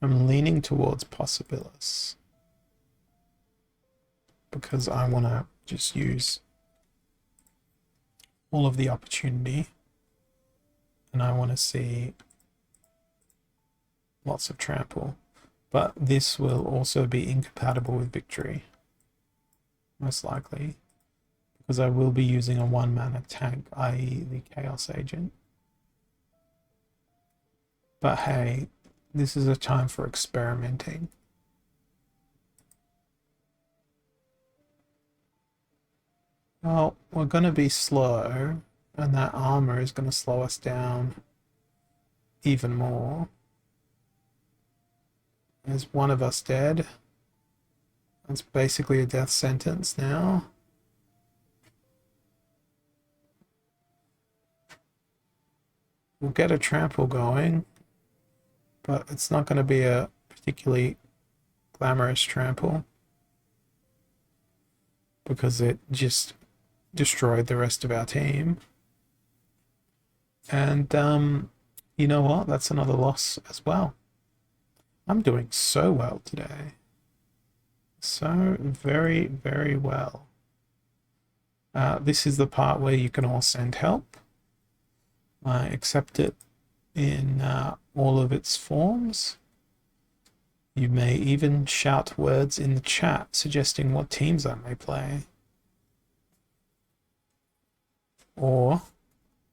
I'm leaning towards Possibilis because I want to just use all of the opportunity, and I want to see lots of trample. But this will also be incompatible with victory, most likely, because I will be using a 1-mana tank, i.e. the Chaos Agent. But hey, this is a time for experimenting. Well, we're going to be slow, and that armor is going to slow us down even more. There's one of us dead. That's basically a death sentence now. We'll get a trample going, but it's not going to be a particularly glamorous trample because it just destroyed the rest of our team. And you know what? That's another loss as well. I'm doing so well today. So very, very well. This is the part where you can all send help. I accept it in all of its forms. You may even shout words in the chat suggesting what teams I may play. Or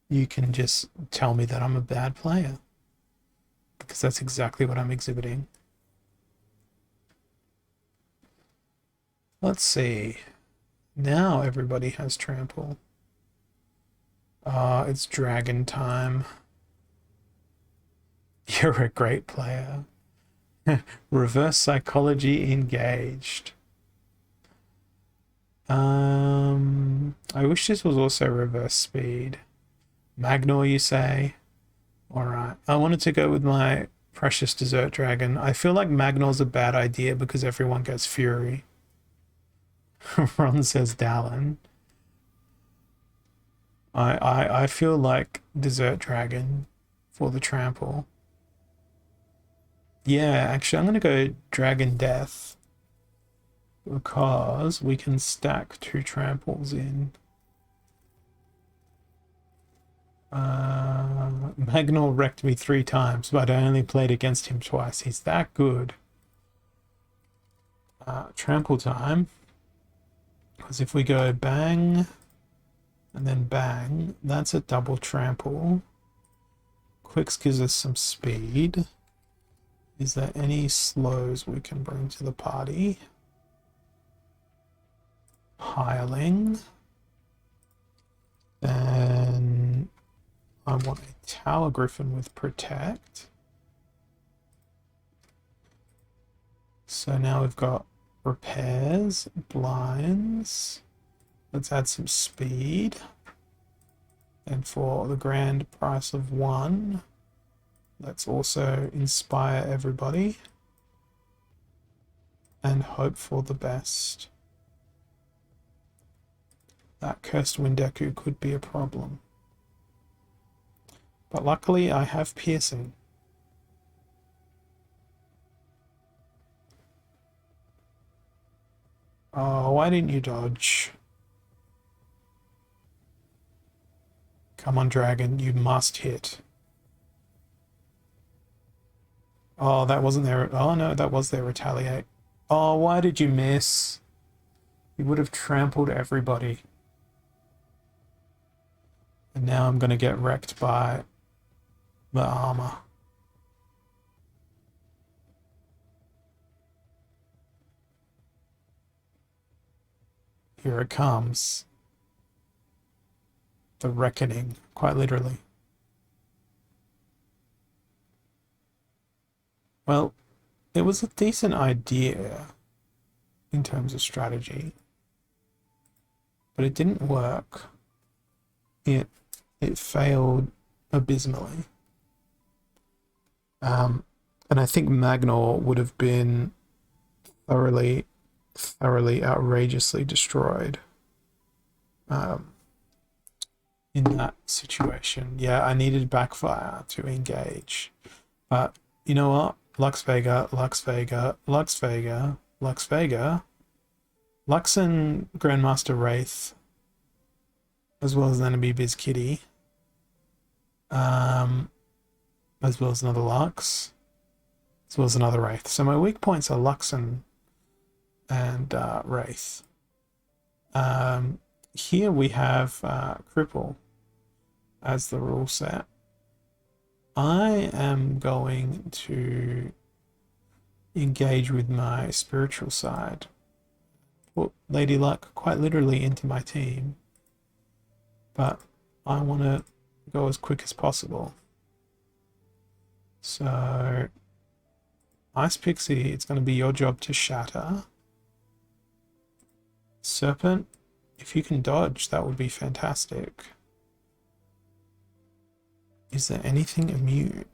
you can just tell me that I'm a bad player, because that's exactly what I'm exhibiting. Let's see. Now everybody has trample. It's dragon time. You're a great player. Reverse psychology engaged. I wish this was also reverse speed. Magnor, you say? Alright. I wanted to go with my precious desert dragon. I feel like Magnor's a bad idea because everyone gets fury. Ron says Dallin. I feel like desert dragon for the trample. Yeah, actually I'm gonna go dragon death because we can stack 2 tramples in. Magnor wrecked me 3 times, but I only played against him twice. He's that good. Trample time. Because if we go bang and then bang, that's a double trample. Quicks gives us some speed. Is there any slows we can bring to the party? Hireling. Then I want a Tower Griffin with Protect. So now we've got repairs, blinds. Let's add some speed. And for the grand price of 1, let's also inspire everybody and hope for the best. That cursed Windeku could be a problem. But luckily I have piercing. Oh, why didn't you dodge? Come on, dragon, you must hit. Oh, that wasn't there. Oh no, that was their retaliate. Oh, why did you miss? You would have trampled everybody. And now I'm going to get wrecked by the armor. Here it comes. The reckoning, quite literally. Well, it was a decent idea in terms of strategy, but it didn't work. It failed abysmally. And I think Magnor would have been thoroughly, thoroughly outrageously destroyed in that situation. Yeah, I needed backfire to engage. But you know what? Lux Vega, Lux Vega, Lux Vega, Lux Vega, Lux and Grandmaster Wraith, as well as enemy Biz Kitty, as well as another Lux, as well as another Wraith. So my weak points are Lux and Wraith. Here we have Cripple as the rule set. I am going to engage with my spiritual side. Put Lady Luck quite literally into my team. But I want to go as quick as possible. So, Ice Pixie, it's going to be your job to shatter. Serpent, if you can dodge, that would be fantastic. Is there anything immune?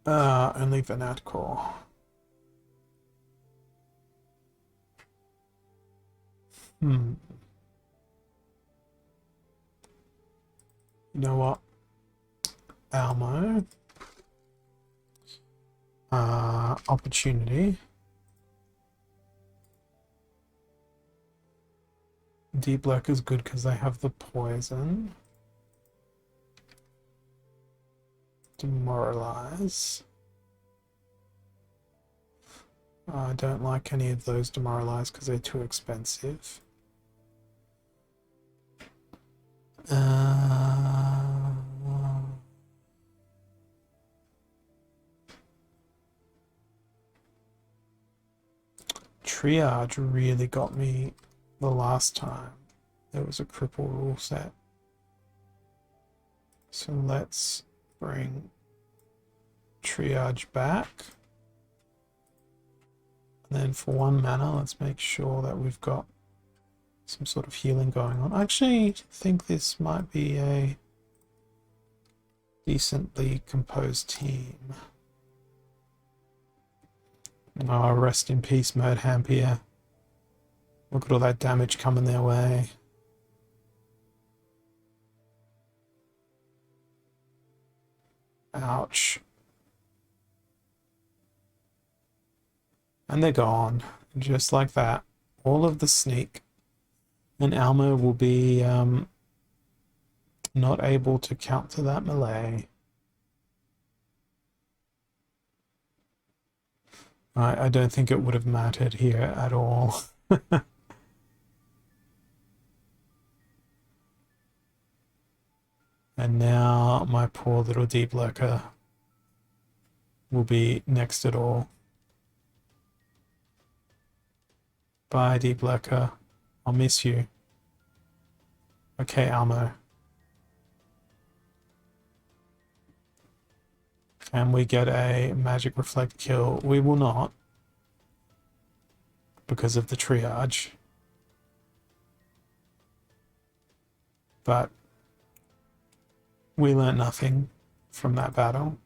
Only Venatcore. You know what? Almo. Opportunity. Deep Lurk is good because they have the poison. Demoralize. I don't like any of those Demoralize because they're too expensive. Triage really got me the last time there was a cripple rule set. So let's bring Triage back. And then for 1 mana, let's make sure that we've got some sort of healing going on. I actually think this might be a decently composed team. Oh, rest in peace, Mode Hampier. Look at all that damage coming their way. Ouch. And they're gone. Just like that. All of the sneak. And Almo will be not able to counter that melee. I don't think it would have mattered here at all. And now my poor little Deep Lurker will be next at all. Bye, Deep Lurker. I'll miss you. Okay, Almo. Can we get a Magic Reflect kill? We will not, because of the triage. But we learned nothing from that battle.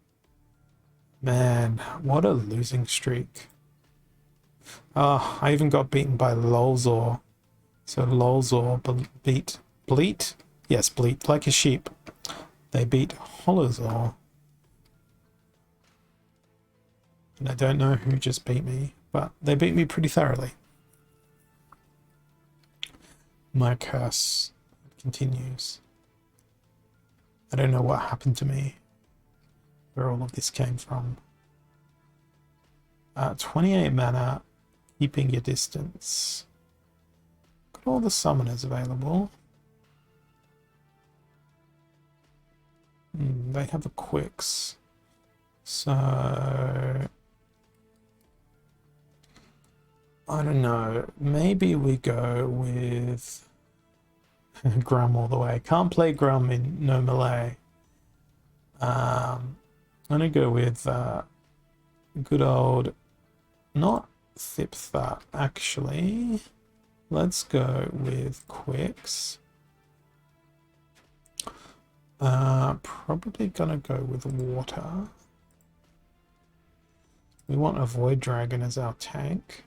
Man, what a losing streak. Oh, I even got beaten by Lolzor. So Lolzor beat Bleat? Yes, Bleat, like a sheep. They beat Holozor. And I don't know who just beat me, but they beat me pretty thoroughly. My curse continues. I don't know what happened to me, where all of this came from. 28 mana, keeping your distance. Got all the summoners available. They have a Quicks. So I don't know. Maybe we go with Grum all the way. Can't play Grum in no melee. I'm gonna go with good old, not Thiptha actually. Let's go with Quicks. Probably gonna go with water. We want a Void Dragon as our tank.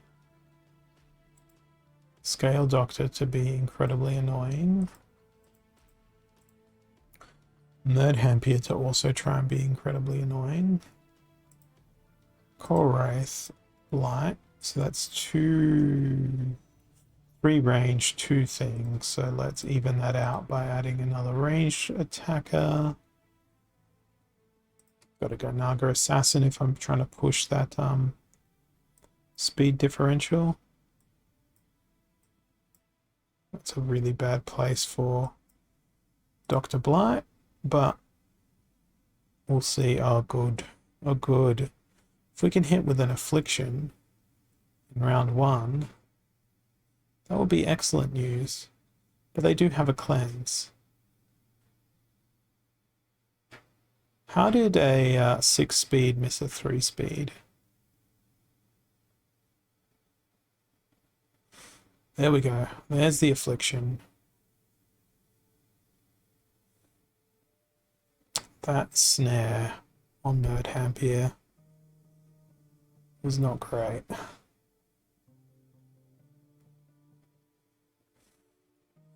Scale Doctor to be incredibly annoying. Nerd Hampier to also try and be incredibly annoying. Core Wraith, Light. So that's three range, 2 things. So let's even that out by adding another ranged attacker. Gotta go Naga Assassin if I'm trying to push that speed differential. That's a really bad place for Dr. Blight, but we'll see. Oh, good. Oh, good. If we can hit with an Affliction in round 1, that would be excellent news. But they do have a cleanse. How did a 6 speed miss a 3 speed? There we go. There's the Affliction. That snare on Nerd Hampier was not great.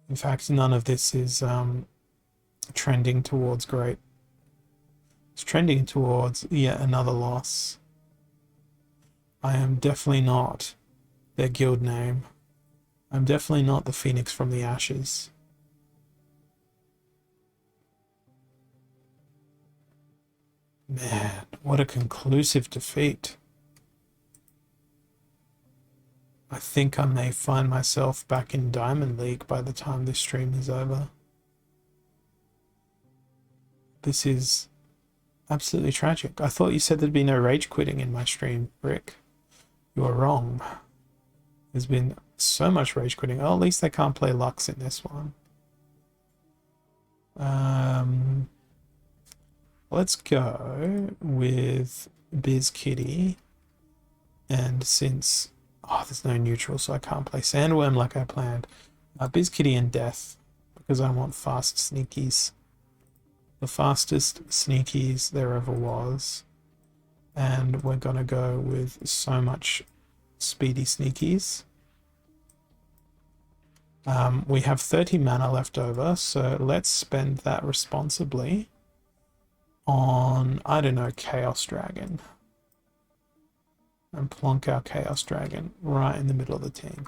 In fact, none of this is trending towards great. It's trending towards yet another loss. I am definitely not their guild name. I'm definitely not the Phoenix from the Ashes. Man, what a conclusive defeat. I think I may find myself back in Diamond League by the time this stream is over. This is absolutely tragic. I thought you said there'd be no rage quitting in my stream, Rick. You are wrong. There's been so much rage quitting. Oh, at least they can't play Lux in this one. Let's go with Biz Kitty. And since... Oh, there's no neutral, so I can't play Sandworm like I planned. Biz Kitty and Death, because I want fast sneakies. The fastest sneakies there ever was. And we're gonna go with so much speedy sneakies. We have 30 mana left over, so let's spend that responsibly on, I don't know, Chaos Dragon. And plonk our Chaos Dragon right in the middle of the team.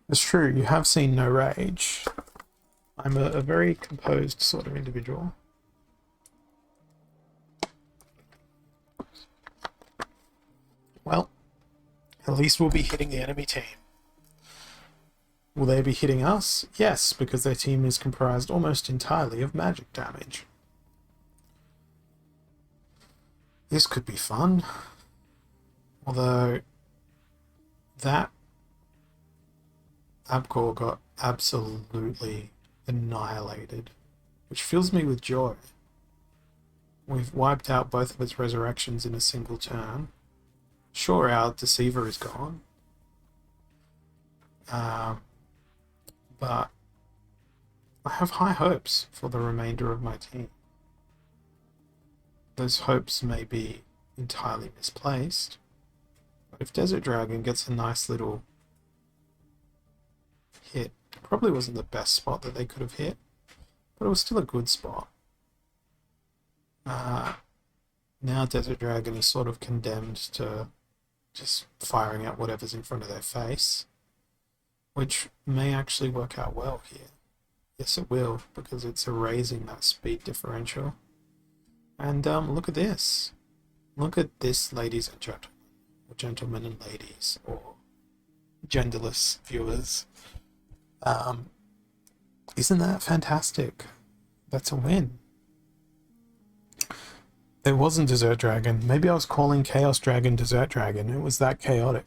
It's true, you have seen no rage. I'm a very composed sort of individual. Well, at least we'll be hitting the enemy team. Will they be hitting us? Yes, because their team is comprised almost entirely of magic damage. This could be fun. Although, that Abkor got absolutely annihilated, which fills me with joy. We've wiped out both of its resurrections in a single turn. Sure, our Deceiver is gone. But I have high hopes for the remainder of my team. Those hopes may be entirely misplaced, but if Desert Dragon gets a nice little hit, it probably wasn't the best spot that they could have hit, but it was still a good spot. Now Desert Dragon is sort of condemned to just firing at whatever's in front of their face, which may actually work out well here. Yes, it will, because it's erasing that speed differential. And look at this. Look at this, ladies and gentlemen, or gentlemen and ladies, or genderless viewers. Isn't that fantastic? That's a win. It wasn't Desert Dragon. Maybe I was calling Chaos Dragon Desert Dragon. It was that chaotic.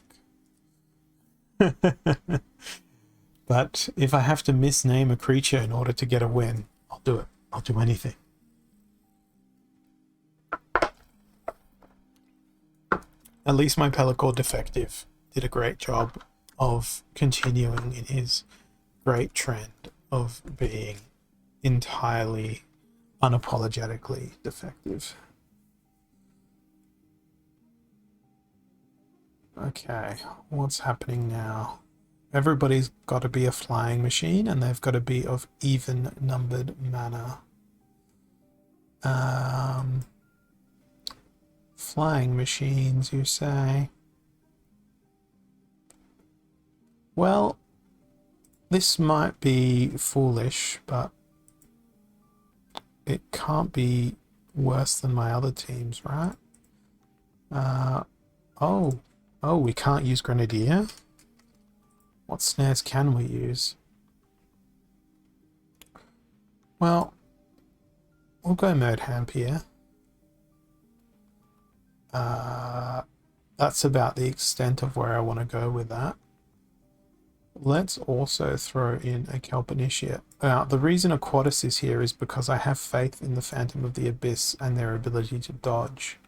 But if I have to misname a creature in order to get a win, I'll do it. I'll do anything. At least my Pelacor Defective did a great job of continuing in his great trend of being entirely, unapologetically defective. Okay, what's happening now? Everybody's got to be a flying machine, and they've got to be of even numbered mana. Flying machines, you say? Well, this might be foolish, but it can't be worse than my other teams, right? Oh, we can't use Grenadier? What snares can we use? Well, we'll go mode Hamp here. That's about the extent of where I want to go with that. Let's also throw in a Kelp Initiate. Now, the reason Aquatis is here is because I have faith in the Phantom of the Abyss and their ability to dodge,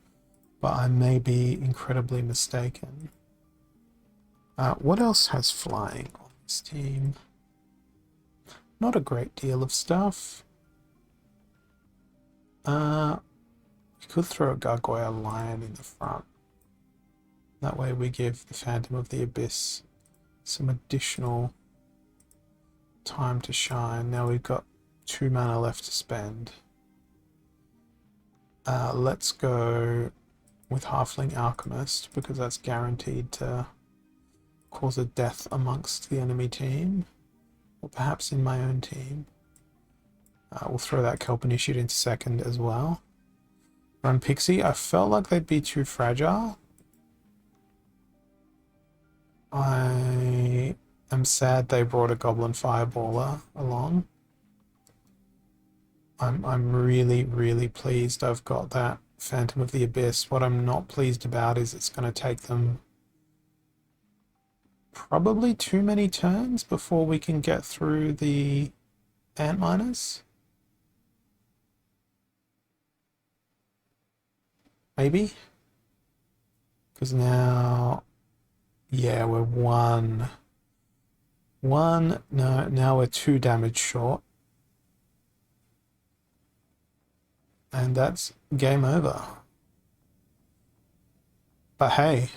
but I may be incredibly mistaken. What else has flying on this team? Not a great deal of stuff. We could throw a Gargoyle Lion in the front. That way we give the Phantom of the Abyss some additional time to shine. Now we've got 2 mana left to spend. Let's go with Halfling Alchemist, because that's guaranteed to cause a death amongst the enemy team, or perhaps in my own team. We'll throw that Kelp Initiate into second as well. Run Pixie. I felt like they'd be too fragile. I am sad they brought a Goblin Fireballer along. I'm really, really pleased I've got that Phantom of the Abyss. What I'm not pleased about is it's going to take them probably too many turns before we can get through the Ant Miners. Maybe? Because now... yeah, we're one. No, now we're 2 damage short. And that's game over. But hey,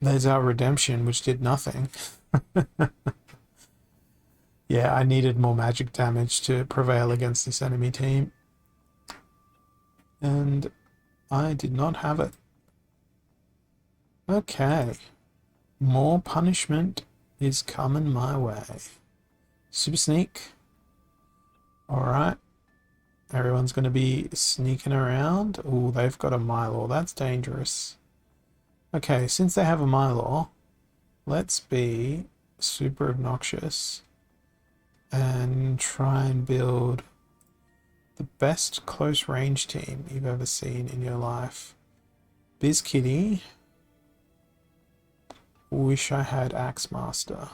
there's our redemption, which did nothing. Yeah, I needed more magic damage to prevail against this enemy team. And I did not have it. Okay. More punishment is coming my way. Super Sneak. Alright. Everyone's going to be sneaking around. Oh, they've got a Mylor. That's dangerous. Okay, since they have a Mylor, let's be super obnoxious and try and build the best close range team you've ever seen in your life. Biz Kitty. Wish I had Axemaster.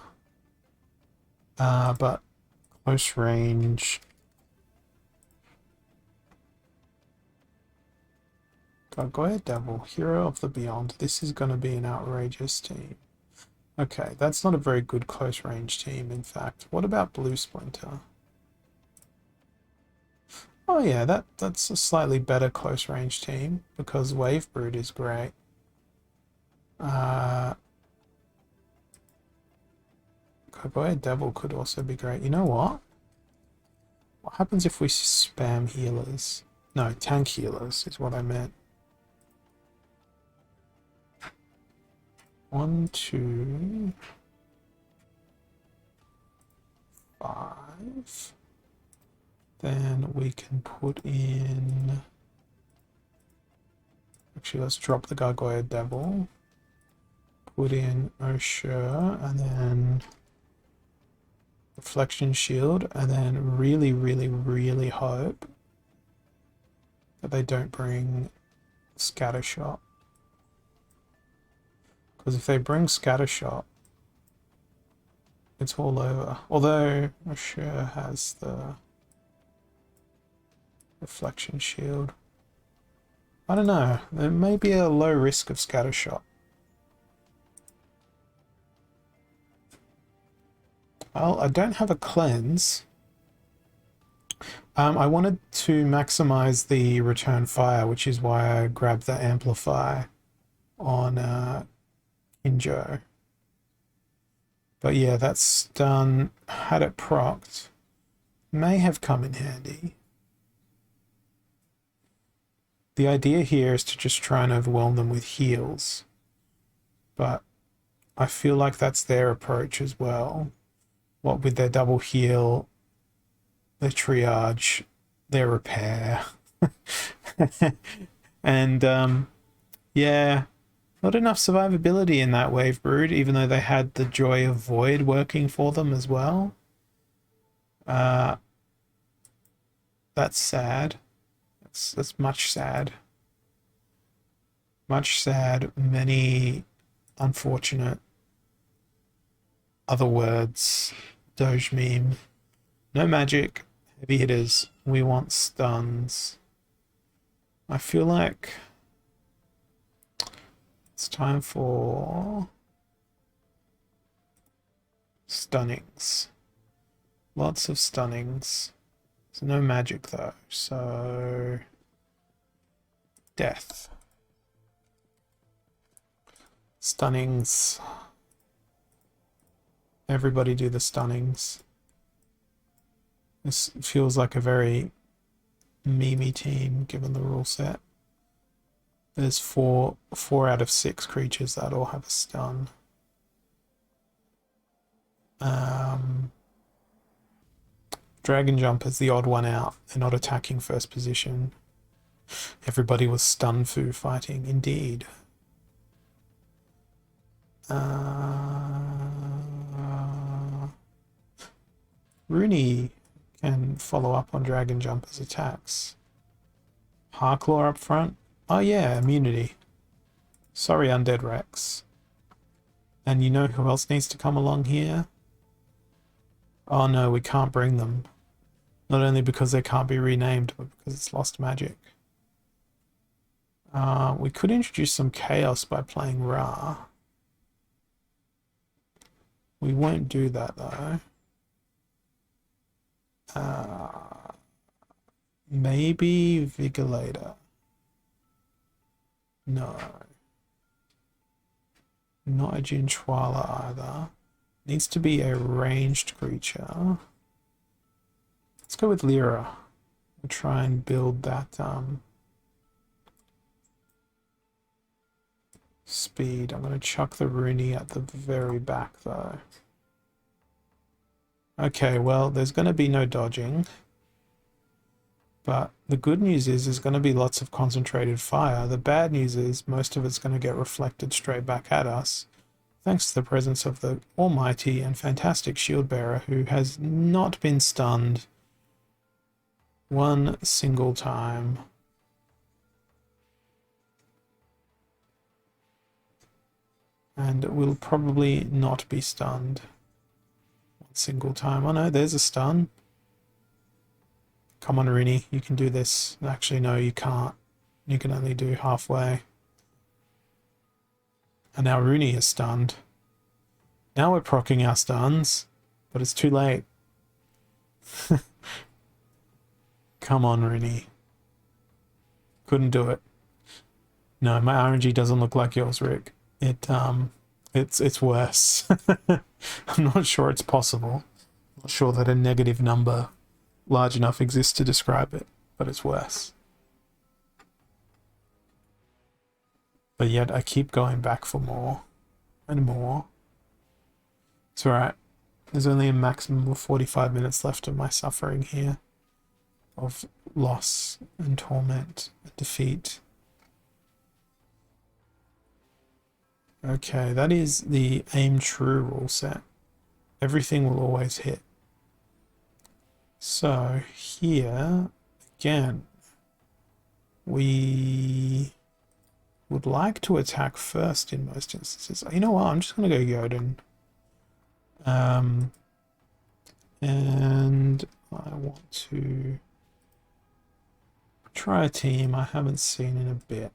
But close range. Gargoyle Devil, Hero of the Beyond. This is going to be an outrageous team. Okay, that's not a very good close range team, in fact. What about Blue Splinter? Oh yeah, that's a slightly better close range team, because Wave Brood is great. Gargoyle Devil could also be great. You know what? What happens if we spam healers? No, tank healers is what I meant. 1, 2, 5. Then we can put in... actually, let's drop the Gargoyle Devil. Put in Osher, and then Reflection Shield, and then really, really, really hope that they don't bring Scattershot. Because if they bring Scattershot, it's all over. Although Osher has the Reflection Shield. I don't know. There may be a low risk of Scattershot. Well, I don't have a cleanse. I wanted to maximize the return fire, which is why I grabbed the amplify on Injo. But yeah, that stun, had it procced, may have come in handy. The idea here is to just try and overwhelm them with heals. But I feel like that's their approach as well. What with their double heal, their triage, their repair. And yeah, not enough survivability in that wave brood, even though they had the joy of void working for them as well. That's sad. That's much sad. Much sad. Many unfortunate other words. Doge meme. No magic. Heavy hitters. We want stuns. I feel like it's time for stunnings. Lots of stunnings. There's no magic though, so death. Stunnings. Everybody do the stunnings. This feels like a very memey team given the rule set. There's four out of 6 creatures that all have a stun. Dragon Jump is the odd one out. They're not attacking first position. Everybody was stun foo fighting, indeed. Rooney can follow up on Dragon Jumper's attacks. Harklaw up front. Oh yeah, immunity. Sorry, Undead Rex. And you know who else needs to come along here? Oh no, we can't bring them. Not only because they can't be renamed, but because it's lost magic. We could introduce some chaos by playing Ra. We won't do that though. Maybe Vigilator. No. Not a Jinchwala either. Needs to be a ranged creature. Let's go with Lyra. We'll try and build that speed. I'm going to chuck the Rooney at the very back though. Okay, well, there's going to be no dodging. But the good news is there's going to be lots of concentrated fire. The bad news is most of it's going to get reflected straight back at us, thanks to the presence of the almighty and fantastic shield bearer who has not been stunned one single time. And will probably not be stunned one single time. Oh no, there's a stun. Come on, Rooney, you can do this. Actually, no, you can't. You can only do halfway. And now Rooney is stunned. Now we're proccing our stuns, but it's too late. Come on, Rooney. Couldn't do it. No, my RNG doesn't look like yours, Rick. It's worse. I'm not sure it's possible. I'm not sure that a negative number large enough exists to describe it, but it's worse. But yet I keep going back for more and more. It's alright. There's only a maximum of 45 minutes left of my suffering here. Of loss and torment and defeat. Okay, that is the aim true rule set. Everything will always hit. So here, again, we would like to attack first in most instances. You know what, I'm just going to go Jotun. And I want to try a team I haven't seen in a bit.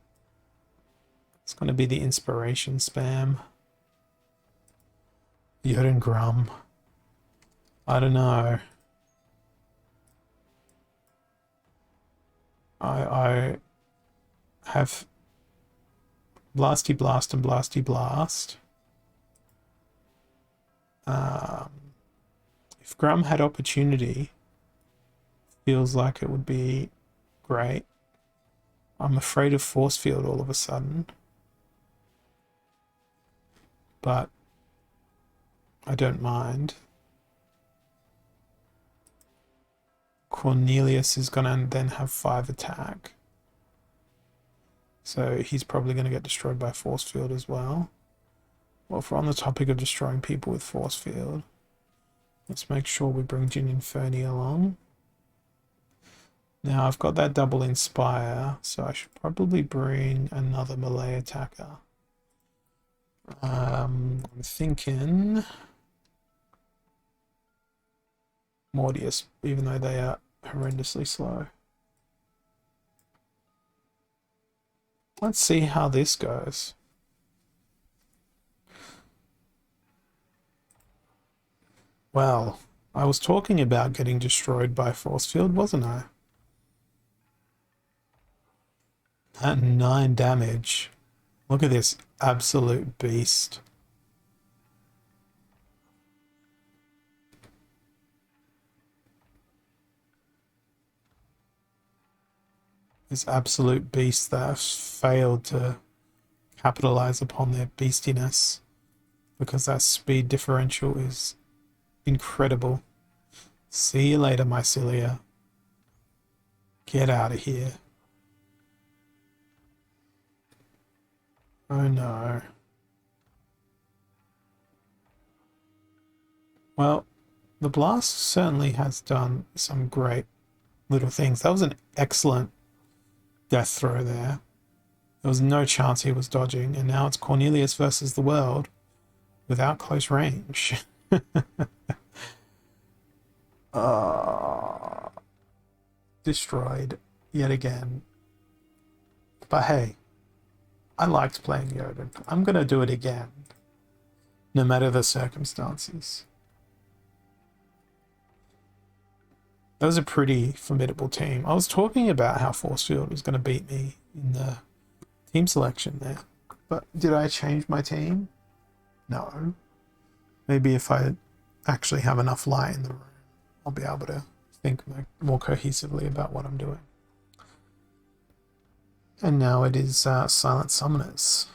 It's going to be the inspiration spam. Jotun Grum. I don't know. I have Blasty Blast and Blasty Blast. If Grum had opportunity, feels like it would be great. I'm afraid of Force Field all of a sudden. But I don't mind. Cornelius is going to then have 5 attack. So he's probably going to get destroyed by Force Field as well. Well, if we're on the topic of destroying people with Force Field, let's make sure we bring Jin Inferni along. Now I've got that double Inspire, so I should probably bring another melee attacker. I'm thinking Mordius, even though they are horrendously slow. Let's see how this goes. Well, I was talking about getting destroyed by Force Field, wasn't I? At 9 damage. Look at this absolute beast. This absolute beast that have failed to capitalize upon their beastiness, because that speed differential is incredible. See you later, Mycelia. Get out of here. Oh no. Well, the blast certainly has done some great little things. That was an excellent death throw there. There was no chance he was dodging, and now it's Cornelius versus the world without close range. Destroyed yet again. But hey, I liked playing Jotun. I'm going to do it again, no matter the circumstances. That was a pretty formidable team. I was talking about how Force Field was going to beat me in the team selection there. But did I change my team? No. Maybe if I actually have enough light in the room, I'll be able to think more cohesively about what I'm doing. And now it is Silent Summoners.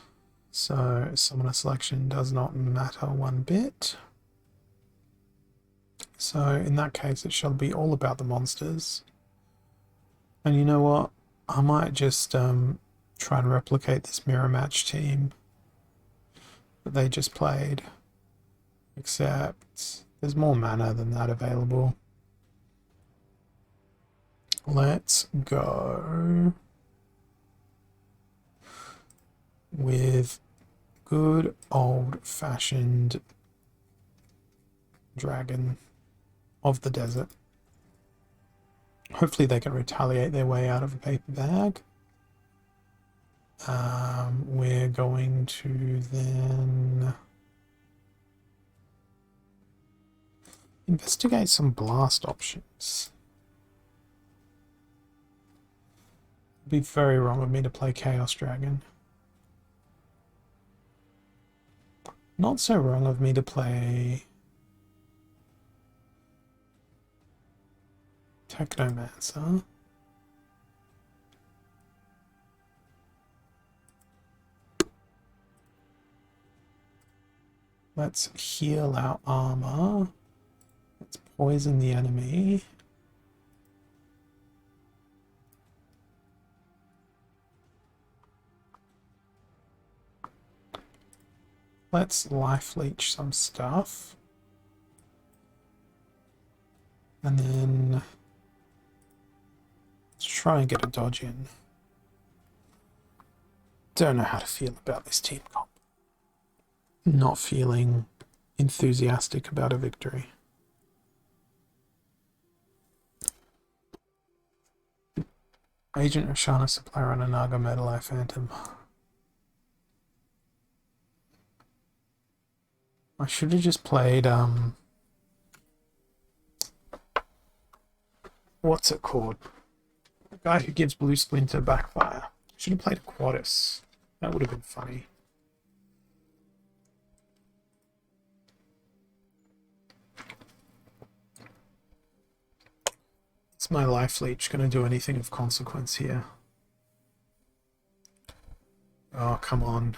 So Summoner selection does not matter one bit. So in that case, it shall be all about the monsters. And you know what? I might just try and replicate this mirror match team that they just played. Except there's more mana than that available. Let's go with good old-fashioned dragon of the desert. Hopefully they can retaliate their way out of a paper bag. We're going to then investigate some blast options. It'd be very wrong of me to play Chaos Dragon. Not so wrong of me to play Technomancer. Let's heal our armor. Let's poison the enemy. Let's life leech some stuff. And then let's try and get a dodge in. Don't know how to feel about this team comp. Not feeling enthusiastic about a victory. Agent Oshana Supplier on a Naga Metaleye Phantom. I should have just played what's it called? The guy who gives Blue Splinter backfire. Should have played a Quadus. That would have been funny. Is my life leech going to do anything of consequence here? Oh, come on.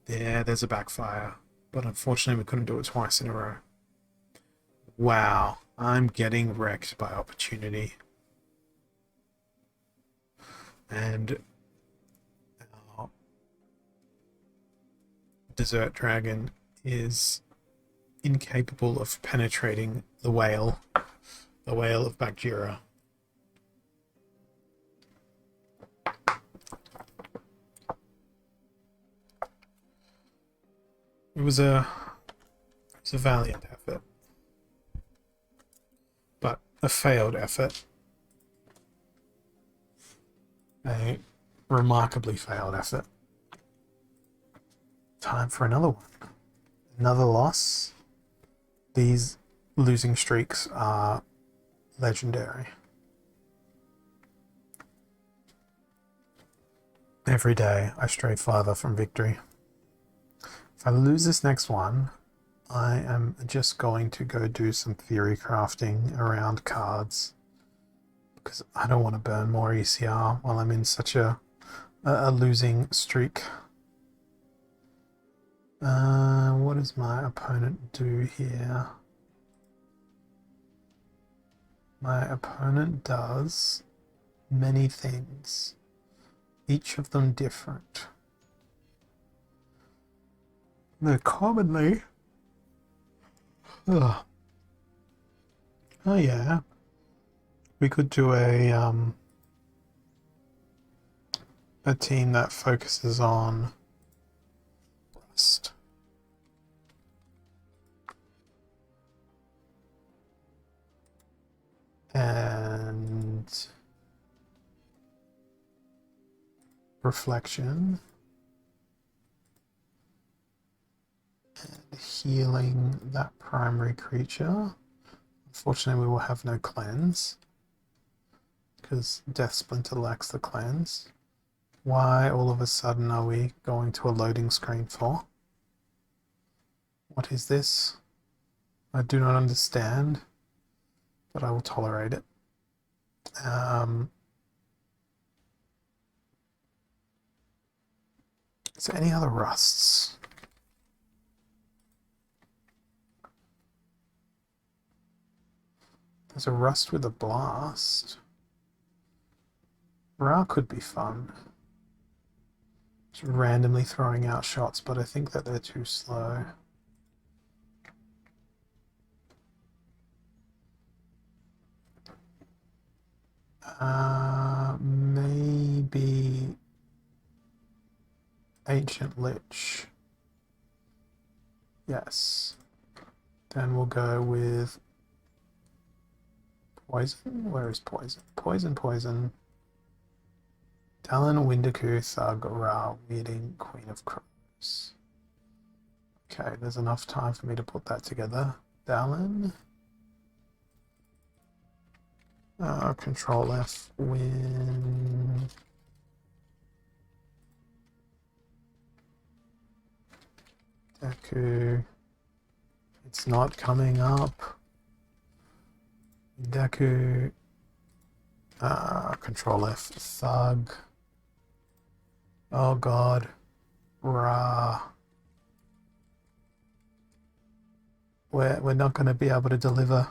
Yeah, there's a backfire. But unfortunately, we couldn't do it twice in a row. Wow, I'm getting wrecked by opportunity. And our Desert Dragon is incapable of penetrating the whale of Bagheera. It was a valiant effort, but a failed effort. A remarkably failed effort. Time for another one. Another loss. These losing streaks are legendary. Every day I stray farther from victory. If I lose this next one, I am just going to go do some theory crafting around cards, because I don't want to burn more ECR while I'm in such a losing streak. What does my opponent do here? My opponent does many things, each of them different. They're commonly... Ugh. Oh yeah, we could do a team that focuses on rust. And reflection. And healing that primary creature. Unfortunately, we will have no cleanse, because Death Splinter lacks the cleanse. Why all of a sudden are we going to a loading screen for? What is this? I do not understand, but I will tolerate it. Is there any other rusts? There's a rust with a blast. Ra could be fun. Just randomly throwing out shots, but I think that they're too slow. Maybe Ancient Lich. Yes. Then we'll go with Poison. Where is Poison? Poison. Talon, Windaku, Thug, Ra, Weeding, Queen of Crows. Okay, there's enough time for me to put that together. Talon. Control F, win. Deku. It's not coming up. Deku. Control F, Thug. Oh god. Ra. We're not going to be able to deliver.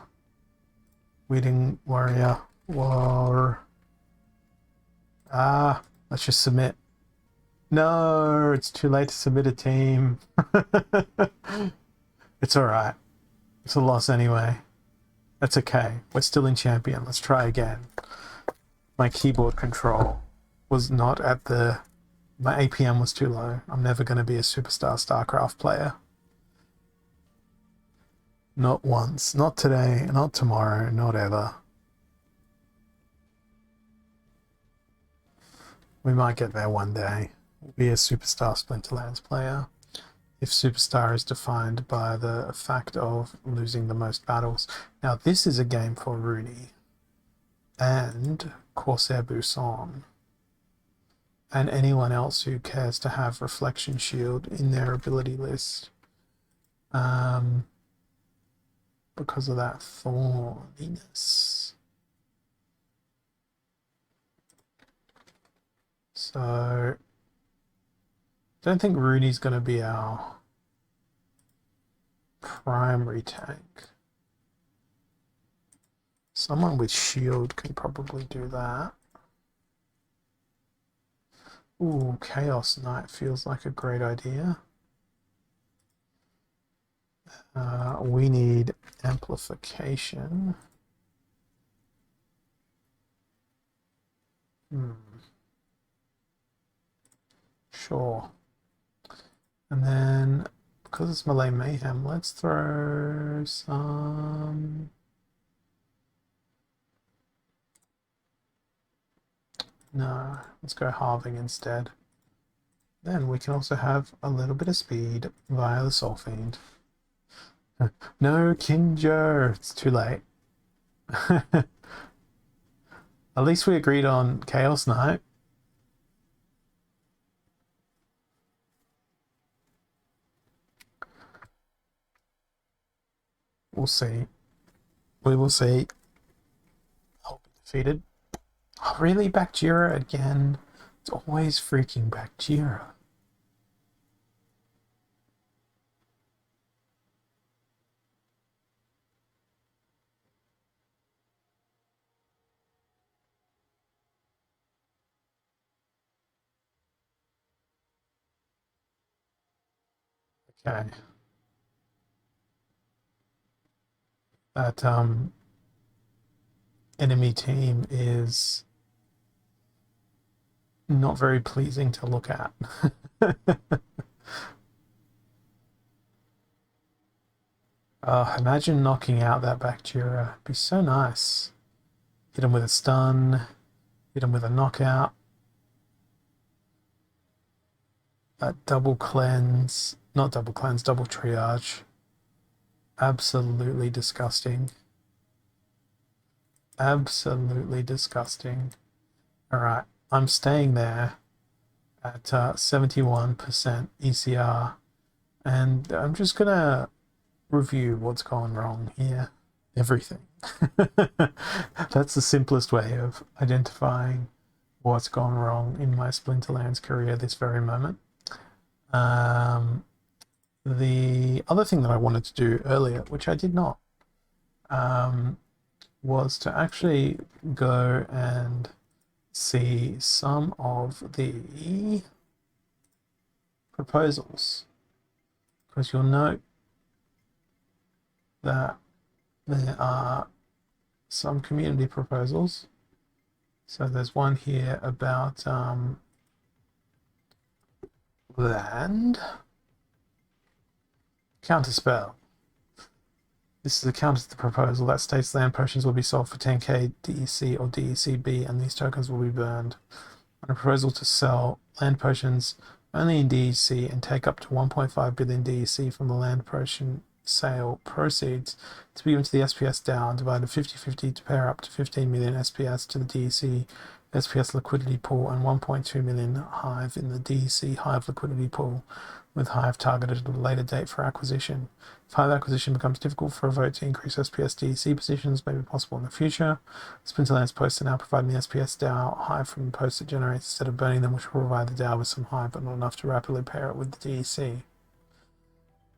Weeding Warrior. War. Let's just submit. No, it's too late to submit a team. It's alright. It's a loss anyway. That's okay. We're still in champion. Let's try again. My keyboard control was not at the... My APM was too low. I'm never going to be a superstar StarCraft player. Not once. Not today. Not tomorrow. Not ever. We might get there one day. We'll be a superstar Splinterlands player. If superstar is defined by the fact of losing the most battles. Now this is a game for Rooney. and Corsair Busan, and anyone else who cares to have Reflection Shield in their ability list, because of that thorniness. So don't think Rooney's going to be our primary tank. Someone with shield can probably do that. Ooh, Chaos Knight feels like a great idea. We need amplification. Sure. And then, because it's Melee Mayhem, let's throw some... No, let's go halving instead. Then we can also have a little bit of speed via the Soul Fiend. No, Kinjo! It's too late. At least we agreed on Chaos Knight. We'll see. We will see. I'll be defeated. Oh, really? Bakjira again? It's always freaking Bakjira. Okay. That enemy team is not very pleasing to look at. Imagine knocking out that Bakjira. It'd be so nice. Hit him with a stun, hit him with a knockout. Double cleanse, not double cleanse, double triage. Absolutely disgusting. Absolutely disgusting. Alright, I'm staying there at 71% ECR, and I'm just gonna review what's gone wrong here. Everything. That's the simplest way of identifying what's gone wrong in my Splinterlands career this very moment. The other thing that I wanted to do earlier, which I did not, was to actually go and see some of the proposals, because you'll note that there are some community proposals. So there's one here about land counterspell. This is a counter to the proposal that states land potions will be sold for 10k DEC or DECB, and these tokens will be burned. On a proposal to sell land potions only in DEC and take up to 1.5 billion DEC from the land potion sale proceeds to be given to the SPS DAO, divided 50-50 to pair up to 15 million SPS to the DEC SPS liquidity pool and 1.2 million Hive in the DEC Hive liquidity pool, with Hive targeted at a later date for acquisition. If Hive acquisition becomes difficult for a vote to increase SPS DEC positions, may be possible in the future. Splinterlands posts are now providing the SPS DAO Hive from the posts it generates instead of burning them, which will provide the DAO with some Hive, but not enough to rapidly pair it with the DEC.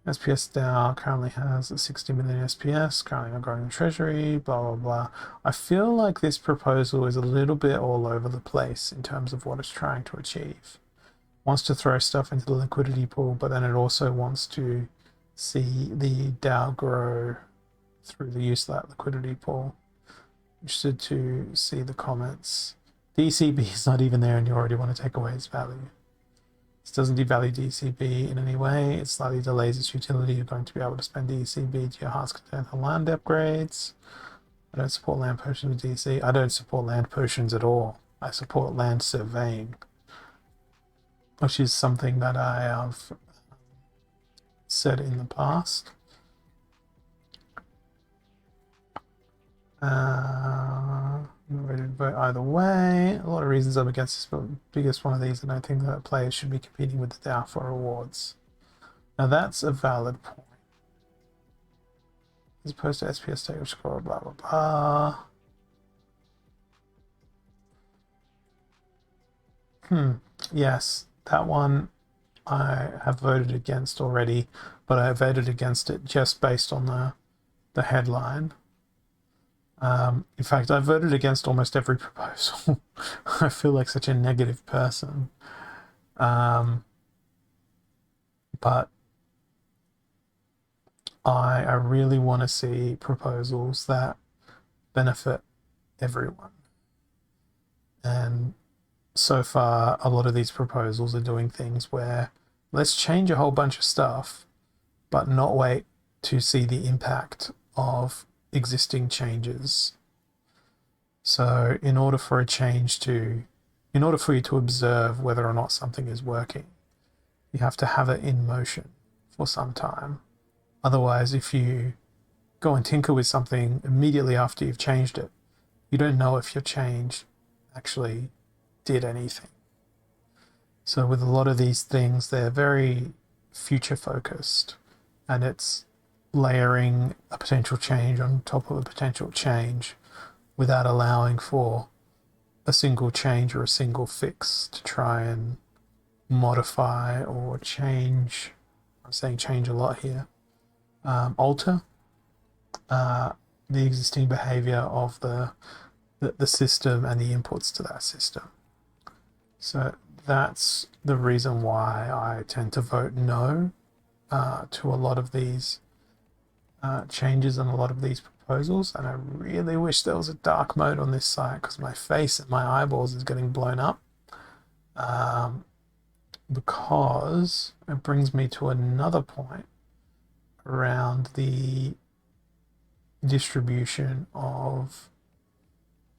SPS DAO currently has 60 million SPS, currently not growing the treasury, blah blah blah. I feel like this proposal is a little bit all over the place in terms of what it's trying to achieve. It wants to throw stuff into the liquidity pool, but then it also wants to see the DAO grow through the use of that liquidity pool. Interested to see the comments. DCB is not even there and you already want to take away its value. This doesn't devalue DCB in any way. It slightly delays its utility. You're going to be able to spend DCB to your heart's content on land upgrades. I don't support land potions with DC. I don't support land potions at all. I support land surveying, which is something that I have said in the past. I'm not ready to vote either way. A lot of reasons I'm against this, but the biggest one of these, I don't think that players should be competing with the DAO for rewards. Now that's a valid point. As opposed to SPS take or score, blah blah blah. Yes, that one I have voted against already, but I voted against it just based on the headline. In fact, I voted against almost every proposal. I feel like such a negative person. But I really want to see proposals that benefit everyone. And so far, a lot of these proposals are doing things where let's change a whole bunch of stuff, but not wait to see the impact of existing changes. So in order for you to observe whether or not something is working, you have to have it in motion for some time. Otherwise, if you go and tinker with something immediately after you've changed it, you don't know if your change actually did anything. So with a lot of these things, they're very future focused, and it's layering a potential change on top of a potential change without allowing for a single change or a single fix to try and modify or change. I'm saying change a lot here. Alter the existing behavior of the system and the inputs to that system. So that's the reason why I tend to vote no to a lot of these changes and a lot of these proposals. And I really wish there was a dark mode on this site because my face and my eyeballs is getting blown up. Because it brings me to another point around the distribution of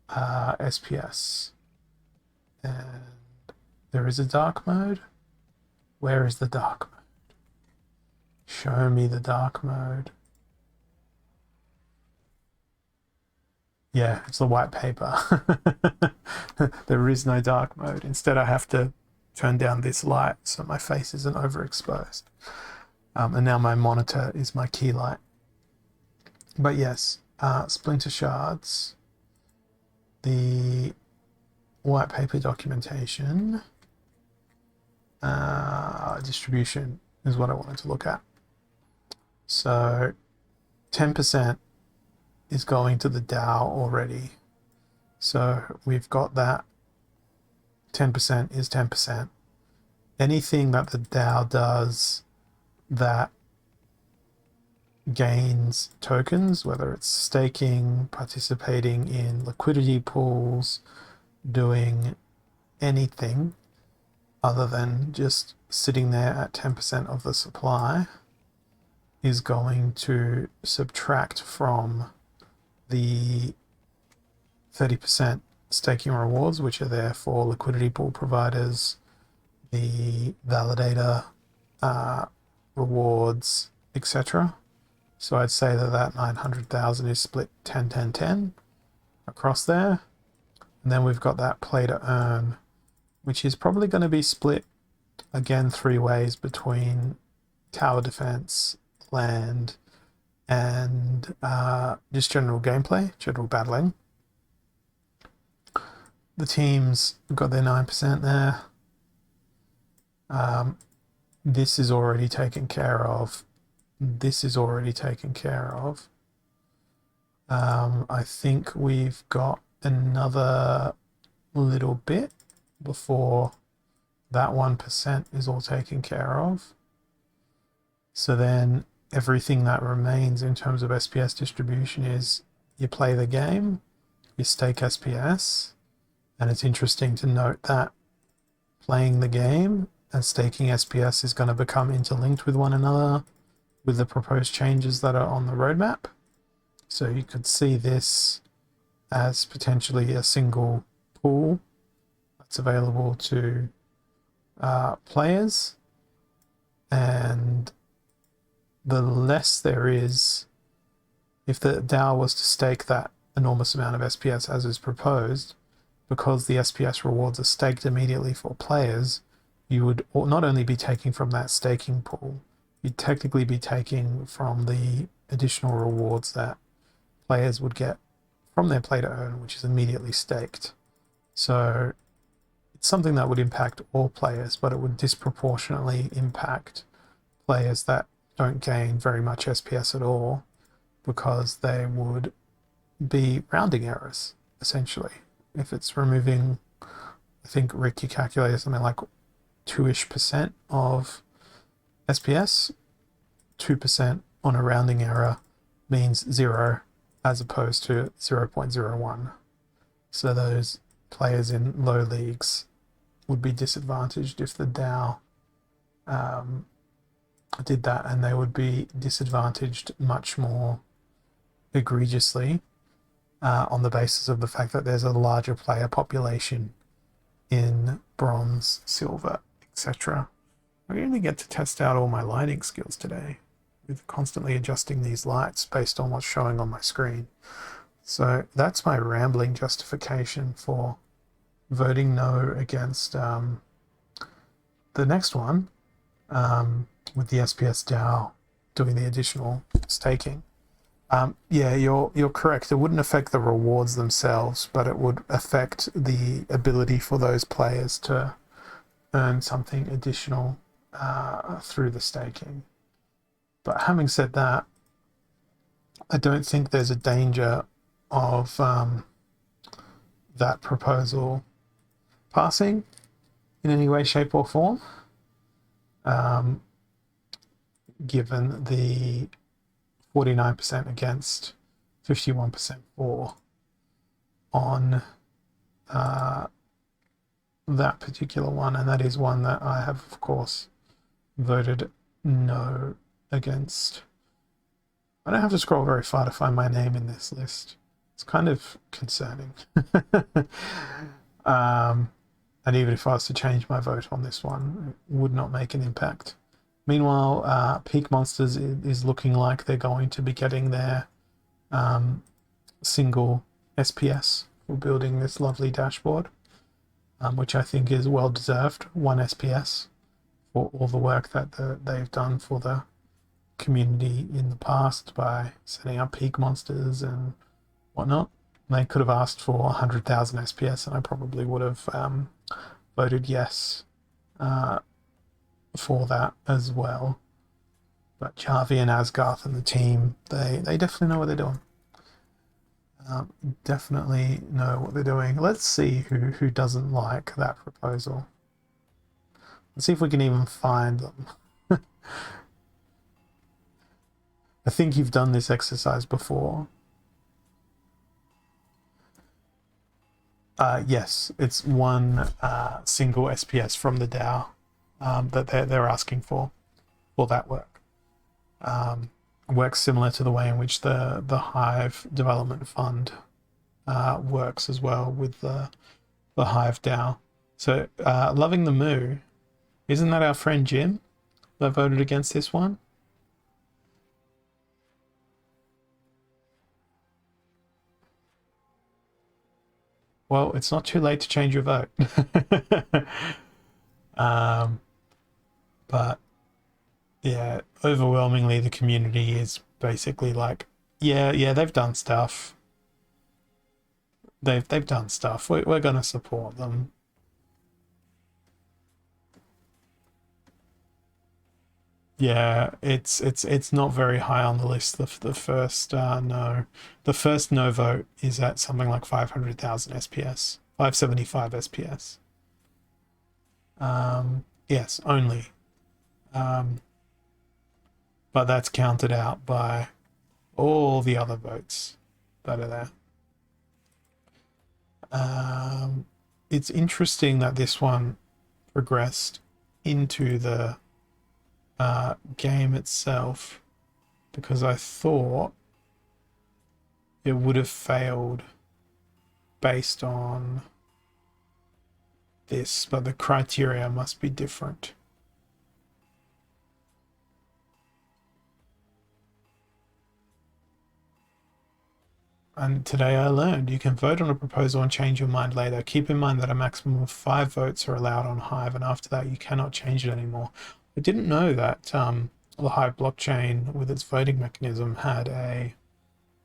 SPS. And there is a dark mode. Where is the dark mode? Show me the dark mode. Yeah, it's the white paper. There is no dark mode. Instead, I have to turn down this light so my face isn't overexposed. And now my monitor is my key light. But yes, Splinter Shards, the white paper documentation, distribution is what I wanted to look at. So 10% is going to the DAO already. So we've got that 10% is 10%. Anything that the DAO does that gains tokens, whether it's staking, participating in liquidity pools, doing anything other than just sitting there at 10% of the supply, is going to subtract from the 30% staking rewards, which are there for liquidity pool providers, the validator rewards, etc. So I'd say that 900,000 is split 10, 10, 10 across there. And then we've got that play to earn, which is probably going to be split again 3 ways between tower defense, land, and just general gameplay, general battling. The teams got their 9% there. This is already taken care of. This is already taken care of. I think we've got another little bit before that 1% is all taken care of. So then everything that remains in terms of SPS distribution is you play the game, you stake SPS, and it's interesting to note that playing the game and staking SPS is going to become interlinked with one another with the proposed changes that are on the roadmap. So you could see this as potentially a single pool that's available to players, and the less there is, if the DAO was to stake that enormous amount of SPS as is proposed, because the SPS rewards are staked immediately for players, you would not only be taking from that staking pool, you'd technically be taking from the additional rewards that players would get from their play to earn, which is immediately staked. So it's something that would impact all players, but it would disproportionately impact players that don't gain very much SPS at all, because they would be rounding errors, essentially. If it's removing, I think, Rick, you calculated something like 2-ish% of SPS, 2% on a rounding error means 0 as opposed to 0.01. So those players in low leagues would be disadvantaged if the DAO did that, and they would be disadvantaged much more egregiously on the basis of the fact that there's a larger player population in bronze, silver, etc. I only get to test out all my lighting skills today with constantly adjusting these lights based on what's showing on my screen. So that's my rambling justification for voting no against the next one, with the SPS DAO doing the additional staking. Yeah, you're correct. It wouldn't affect the rewards themselves, but it would affect the ability for those players to earn something additional through the staking. But having said that, I don't think there's a danger of that proposal passing in any way, shape, or form, given the 49% against, 51% for on that particular one, and that is one that I have, of course, voted no against. I don't have to scroll very far to find my name in this list. It's kind of concerning. And even if I was to change my vote on this one, it would not make an impact. Meanwhile, Peak Monsters is looking like they're going to be getting their single SPS for building this lovely dashboard, which I think is well deserved. 1 SPS for all the work that they've done for the community in the past by setting up Peak Monsters and whatnot. They could have asked for 100,000 SPS, and I probably would have voted yes for that as well. But Jarvi and Asgarth and the team, they definitely know what they're doing. Definitely know what they're doing. Let's see who doesn't like that proposal. Let's see if we can even find them. I think you've done this exercise before. Yes, it's 1 single SPS from the DAO that they're asking for that work. Works similar to the way in which the Hive Development Fund works as well with the Hive DAO. So Loving the Moo, isn't that our friend Jim that voted against this one? Well, it's not too late to change your vote. But yeah, overwhelmingly the community is basically like, yeah, they've done stuff. They've done stuff. We're going to support them. Yeah, it's not very high on the list. The first no, the first no vote is at something like 500,000 SPS, 575 SPS. Yes, only. But that's counted out by all the other votes that are there. It's interesting that this one progressed into the game itself, because I thought it would have failed based on this, but the criteria must be different. And today I learned you can vote on a proposal and change your mind later. Keep in mind that a maximum of 5 votes are allowed on Hive, and after that you cannot change it anymore. I didn't know that the Hive blockchain, with its voting mechanism, had a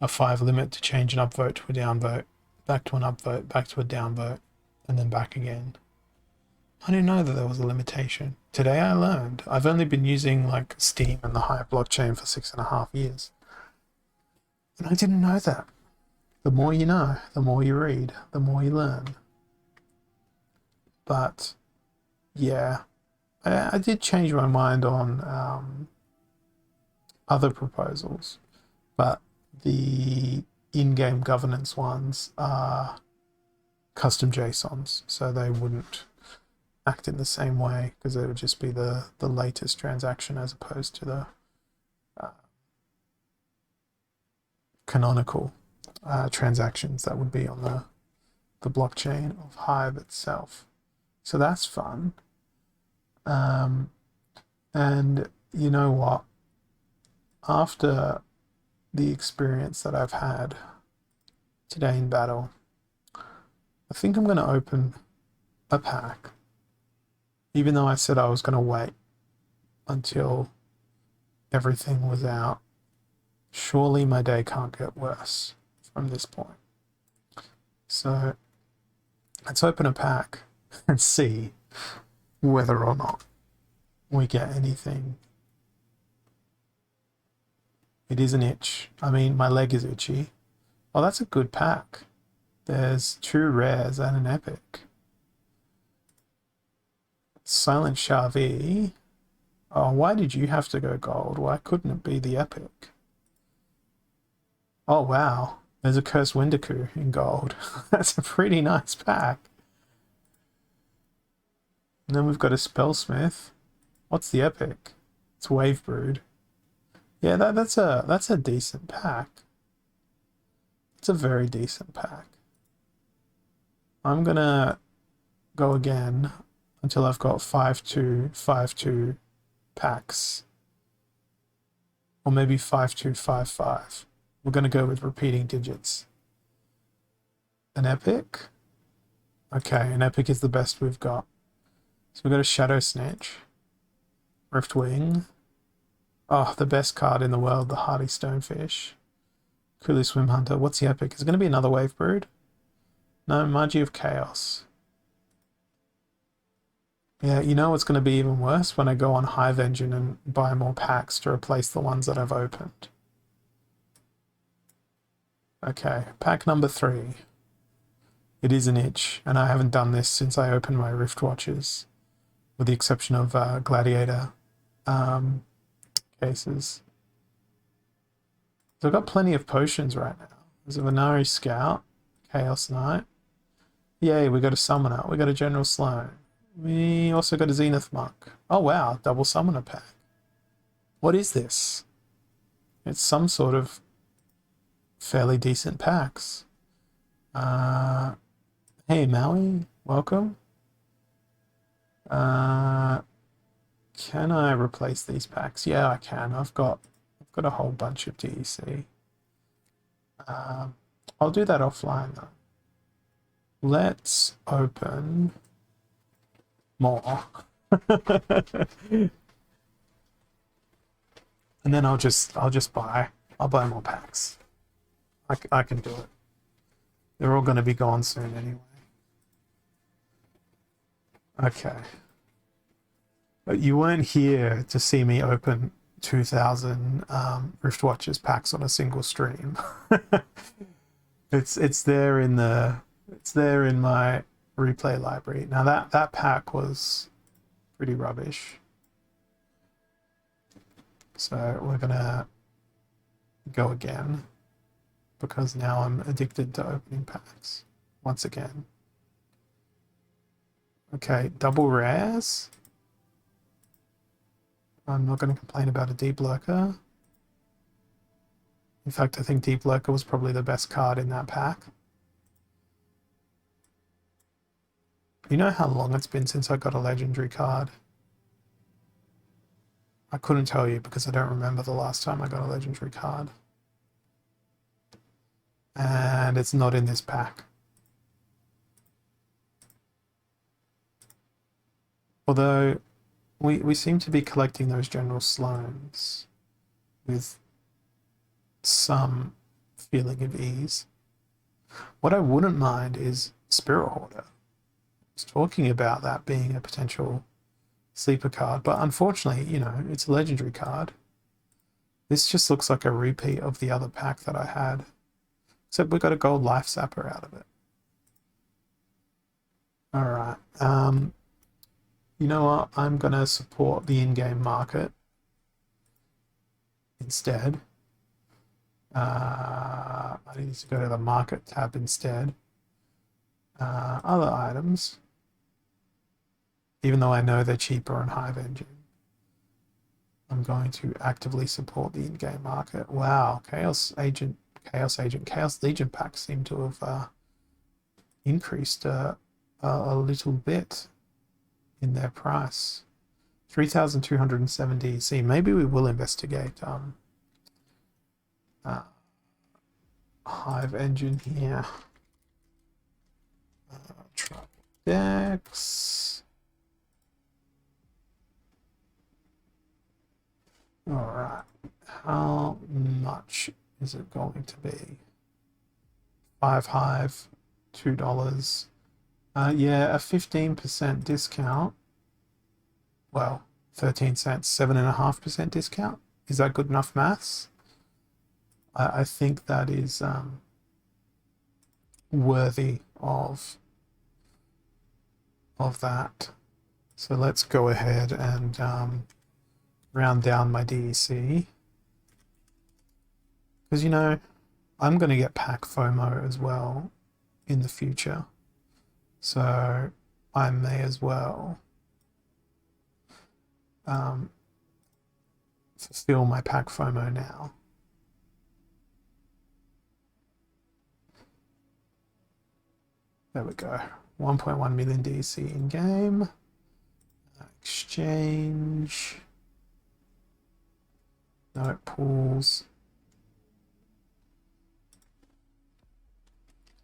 5 limit to change an upvote to a downvote, back to an upvote, back to a downvote, and then back again. I didn't know that there was a limitation. Today I learned. I've only been using like Steam and the Hive blockchain for 6.5 years. And I didn't know that. The more you know, the more you read, the more you learn. But yeah, I did change my mind on other proposals, but the in-game governance ones are custom JSONs, so they wouldn't act in the same way because it would just be the latest transaction as opposed to the canonical transactions that would be on the blockchain of Hive itself. So that's fun. And you know what? After the experience that I've had today in battle, I think I'm going to open a pack, even though I said I was going to wait until everything was out. Surely my day can't get worse from this point. So let's open a pack and see whether or not we get anything. It is an itch. I mean, my leg is itchy. Oh, that's a good pack. There's 2 rares and an epic. Silent Shavi. Oh, why did you have to go gold? Why couldn't it be the epic? Oh, wow. There's a Cursed Windaku in gold. That's a pretty nice pack. And then we've got a Spellsmith. What's the epic? It's Wave Brood. Yeah, that's a decent pack. It's a very decent pack. I'm gonna go again until I've got 5-2, 5-2 packs. Or maybe 5-2, 5-5. We're gonna go with repeating digits. An epic? Okay, an epic is the best we've got. So we've got a Shadow Snitch. Riftwing. Oh, the best card in the world, the Hardy Stonefish. Kulu Swim Hunter. What's the epic? Is it going to be another Wave Brood? No, Magi of Chaos. Yeah, you know what's going to be even worse? When I go on Hive Engine and buy more packs to replace the ones that I've opened. Okay, pack number 3. It is an itch, and I haven't done this since I opened my Rift Watches, with the exception of Gladiator cases. So I've got plenty of potions right now. There's a Venari Scout, Chaos Knight. Yay, we got a Summoner. We got a General Sloan. We also got a Zenith Monk. Oh wow, double Summoner pack. What is this? It's some sort of fairly decent packs. Hey Maui, welcome. Can I replace these packs? Yeah, I can. I've got a whole bunch of DEC. I'll do that offline though. Let's open more. And then I'll buy more packs. I can do it. They're all going to be gone soon anyway. Okay. But you weren't here to see me open 2,000 Rift Watches packs on a single stream. It's there in my replay library. Now that pack was pretty rubbish. So we're gonna go again because now I'm addicted to opening packs once again. Okay, double rares. I'm not going to complain about a Deep Lurker. In fact, I think Deep Lurker was probably the best card in that pack. You know how long it's been since I got a legendary card? I couldn't tell you because I don't remember the last time I got a legendary card. And it's not in this pack. Although we seem to be collecting those General Sloans with some feeling of ease. What I wouldn't mind is Spirit Hoarder. I was talking about that being a potential sleeper card, but unfortunately, you know, it's a legendary card. This just looks like a repeat of the other pack that I had, except we got a gold life sapper out of it. All right. You know what? I'm gonna support the in-game market instead. I need to go to the market tab instead. Other items, even though I know they're cheaper on Hive Engine, I'm going to actively support the in-game market. Wow, Chaos Legion packs seem to have increased a little bit in their price. 3,270. See, maybe we will investigate Hive Engine here. Tribal decks. All right. How much is it going to be? 5 Hive, $2. Yeah, a 15% discount. Well, 13 cents, 7.5% discount. Is that good enough maths? I think that is worthy of that. So let's go ahead and round down my DEC. Because, you know, I'm going to get pack FOMO as well in the future. So I may as well fulfill my pack FOMO now. There we go. 1.1 million DC in game. Exchange. No pools.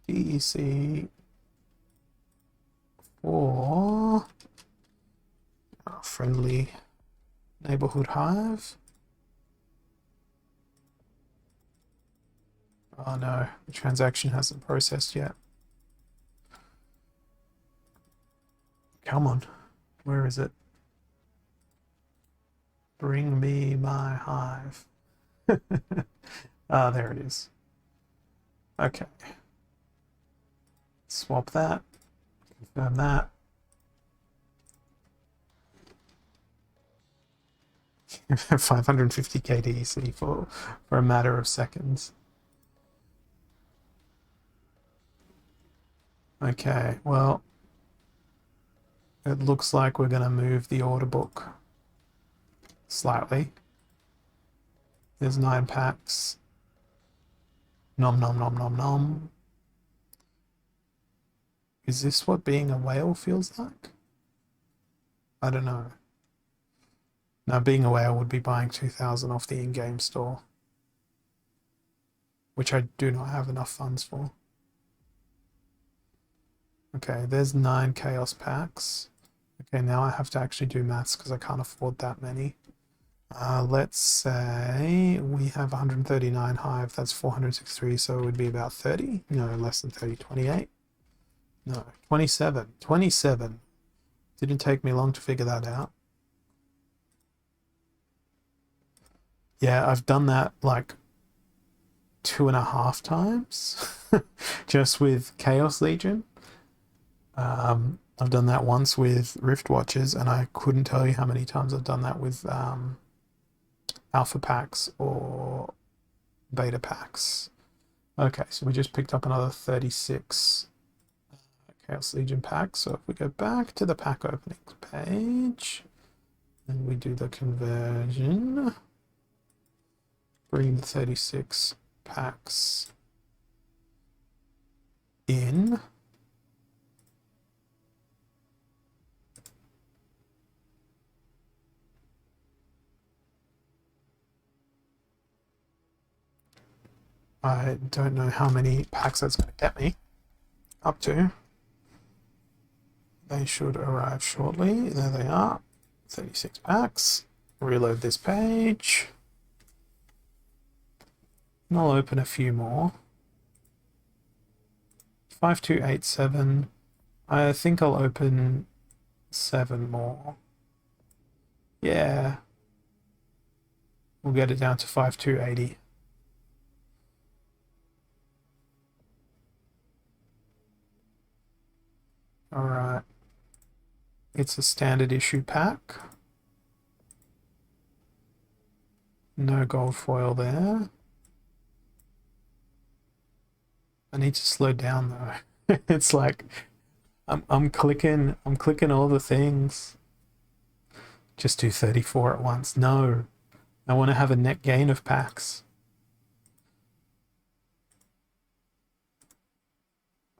DEC for our friendly neighborhood hive. Oh no, the transaction hasn't processed yet. Come on, where is it? Bring me my hive. Ah, there it is. Okay. Swap that. Confirm that. $550 KDC for a matter of seconds. Okay, well, it looks like we're going to move the order book slightly. There's 9 packs. Nom nom nom nom nom. Is this what being a whale feels like? I don't know. Now, being a whale would be buying 2,000 off the in-game store, which I do not have enough funds for. Okay, there's 9 chaos packs. Okay, now I have to actually do maths because I can't afford that many. Let's say we have 139 hive, that's 463, so it would be about 30. No, less than 30, 28. No, 27. 27. Didn't take me long to figure that out. Yeah, I've done that like 2.5 times just with Chaos Legion. I've done that once with Rift Watchers, and I couldn't tell you how many times I've done that with Alpha packs or Beta packs. Okay, so we just picked up another 36 Chaos Legion packs. So if we go back to the pack openings page and we do the conversion, bring the 36 packs in. I don't know how many packs that's going to get me up to. They should arrive shortly. There they are. 36 packs. Reload this page. And I'll open a few more. 5287. I think I'll open 7 more. Yeah. We'll get it down to 5280. Alright. It's a standard issue pack. No gold foil there. I need to slow down though. It's like I'm clicking all the things. Just do 34 at once. No. I want to have a net gain of packs.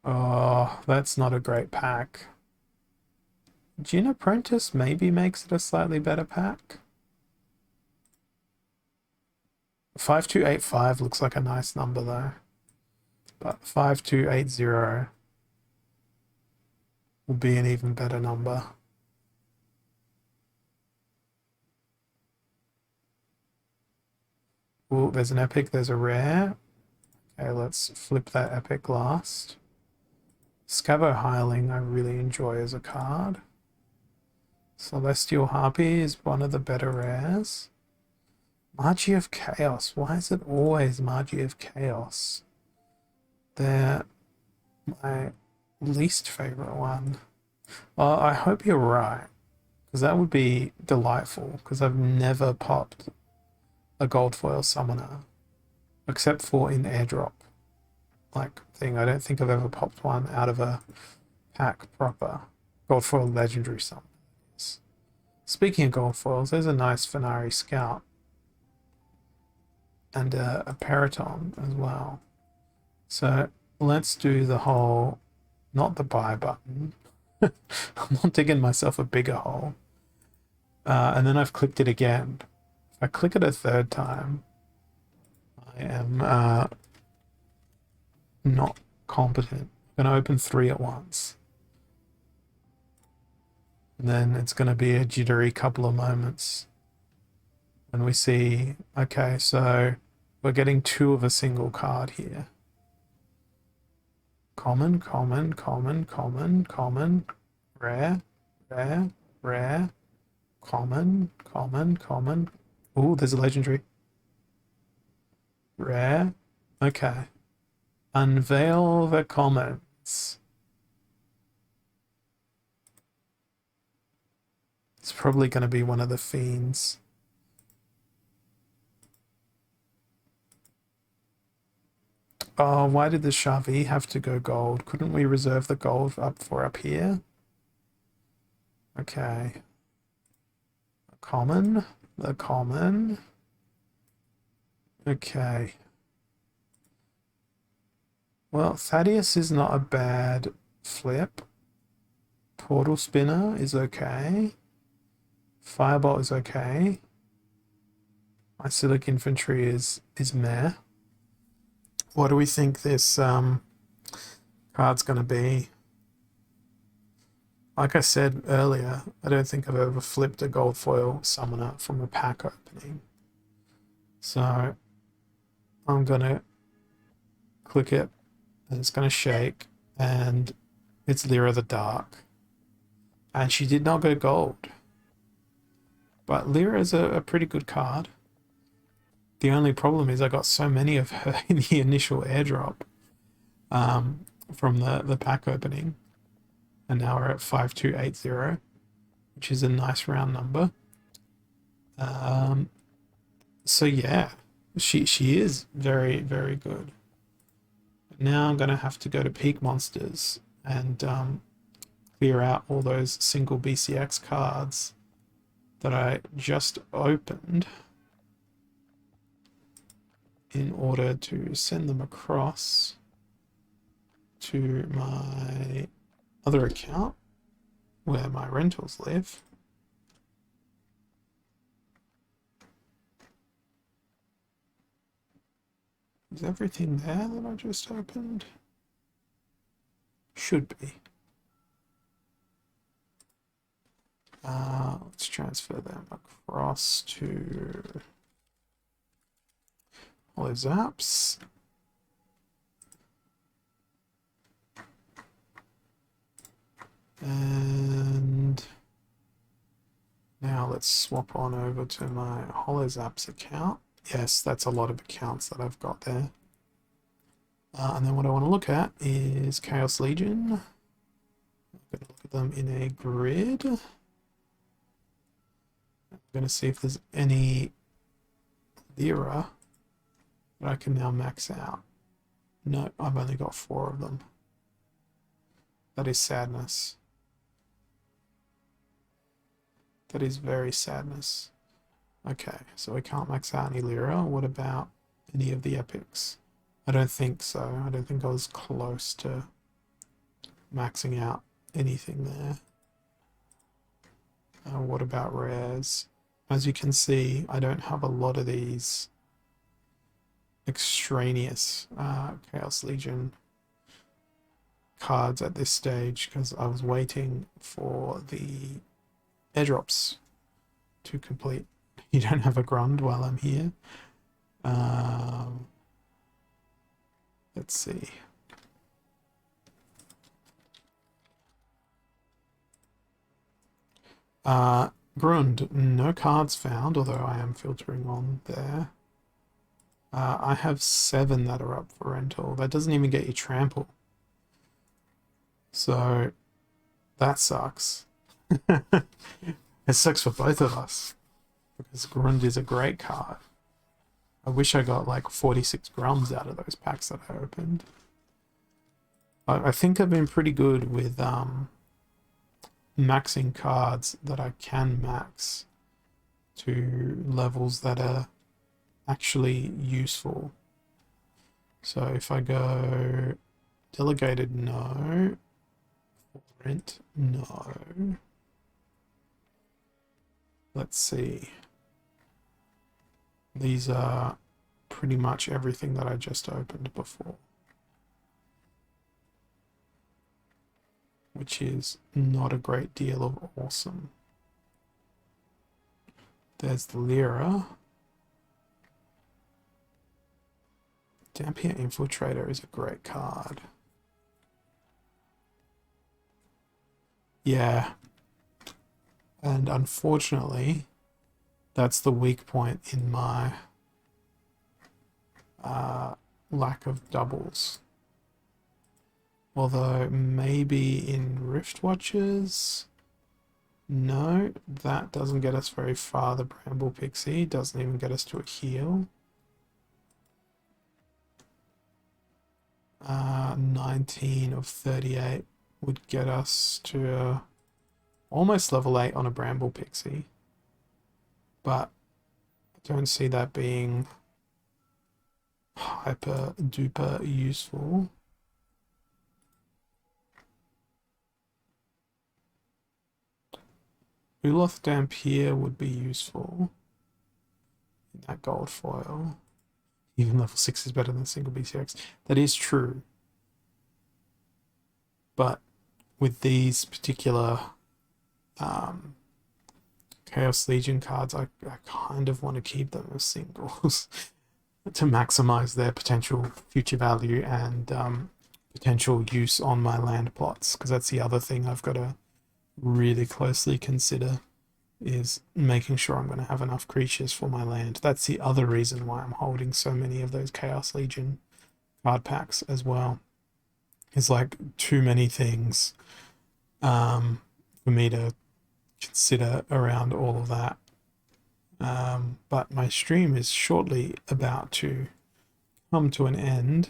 Oh, that's not a great pack. Gin Apprentice maybe makes it a slightly better pack. 5285 looks like a nice number though. But 5280 will be an even better number. Oh, there's an epic, there's a rare. Okay, let's flip that epic last. Scavo Hireling I really enjoy as a card. Celestial Harpy is one of the better rares. Magi of Chaos. Why is it always Magi of Chaos? They're my least favorite one. Well, I hope you're right, because that would be delightful, because I've never popped a gold foil summoner, except for in airdrop like thing. I don't think I've ever popped one out of a pack proper. Gold foil legendary summons. Speaking of gold foils, there's a nice Fenari Scout. And a Periton as well. So let's do the whole, not the buy button. I'm not digging myself a bigger hole. And then I've clicked it again. If I click it a third time, I am not competent. I'm going to open 3 at once. And then it's going to be a jittery couple of moments. And we see, okay, so we're getting 2 of a single card here. Common, common, common, common, common, rare, rare, rare, common, common, common. Oh, there's a legendary. Rare. Okay. Unveil the commons. It's probably going to be one of the fiends. Oh, why did the Shavi have to go gold? Couldn't we reserve the gold up here? Okay. The common. Okay. Well, Thaddeus is not a bad flip. Portal Spinner is okay. Firebolt is okay. My Silic Infantry is meh. What do we think this card's going to be? Like I said earlier, I don't think I've ever flipped a gold foil summoner from a pack opening. So I'm going to click it and it's going to shake, and it's Lyra the Dark. And she did not go gold. But Lyra is a pretty good card. The only problem is I got so many of her in the initial airdrop from the pack opening. And now we're at 5280, which is a nice round number. So yeah, she is very, very good. Now I'm going to have to go to Peak Monsters and clear out all those single BCX cards that I just opened in order to send them across to my other account where my rentals live. Is everything there that I just opened? Should be. Let's transfer them across to all those apps. And now let's swap on over to my HoloZaps account. Yes, that's a lot of accounts that I've got there. And then what I want to look at is Chaos Legion. I'm going to look at them in a grid. I'm going to see if there's any Lyra that I can now max out. No, I've only got 4 of them. That is sadness. That is very sadness. Okay, so I can't max out any Lyra. What about any of the epics? I don't think so. I don't think I was close to maxing out anything there. What about rares? As you can see, I don't have a lot of these extraneous Chaos Legion cards at this stage because I was waiting for the airdrops to complete. You don't have a Grund while I'm here. Let's see. Grund, no cards found, although I am filtering on there. I have 7 that are up for rental. That doesn't even get you trample. So that sucks. It sucks for both of us because Grund is a great card. I wish I got like 46 grums out of those packs that I opened. I think I've been pretty good with maxing cards that I can max to levels that are actually useful. So if I go delegated, no. Rent, no. Let's see. These are pretty much everything that I just opened before, which is not a great deal of awesome. There's the Lyra. Dampier Infiltrator is a great card. Yeah. And unfortunately, that's the weak point in my lack of doubles. Although maybe in Rift Watchers, no, that doesn't get us very far. The Bramble Pixie doesn't even get us to a heal. 19 of 38 would get us to almost level 8 on a Bramble Pixie. But I don't see that being hyper duper useful. Uloth Dampier would be useful in that gold foil. Even level 6 is better than single BCX. That is true. But with these particular Chaos Legion cards, I kind of want to keep them as singles to maximize their potential future value and potential use on my land plots, because that's the other thing I've got to really closely consider, is making sure I'm going to have enough creatures for my land. That's the other reason why I'm holding so many of those Chaos Legion card packs as well. It's like too many things for me to consider around all of that. But my stream is shortly about to come to an end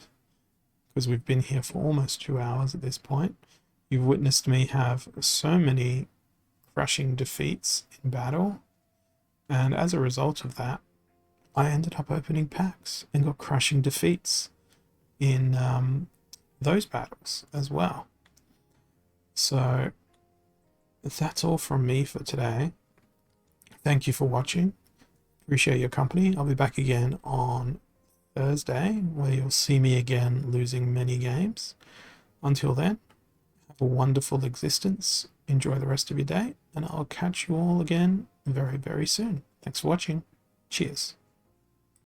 because we've been here for almost 2 hours at this point. You've witnessed me have so many crushing defeats in battle, and as a result of that, I ended up opening packs and got crushing defeats in those battles as well. So that's all from me for today. Thank you for watching. Appreciate your company. I'll be back again on Thursday, where you'll see me again losing many games. Until then, have a wonderful existence. Enjoy the rest of your day, and I'll catch you all again very, very soon. Thanks for watching. Cheers.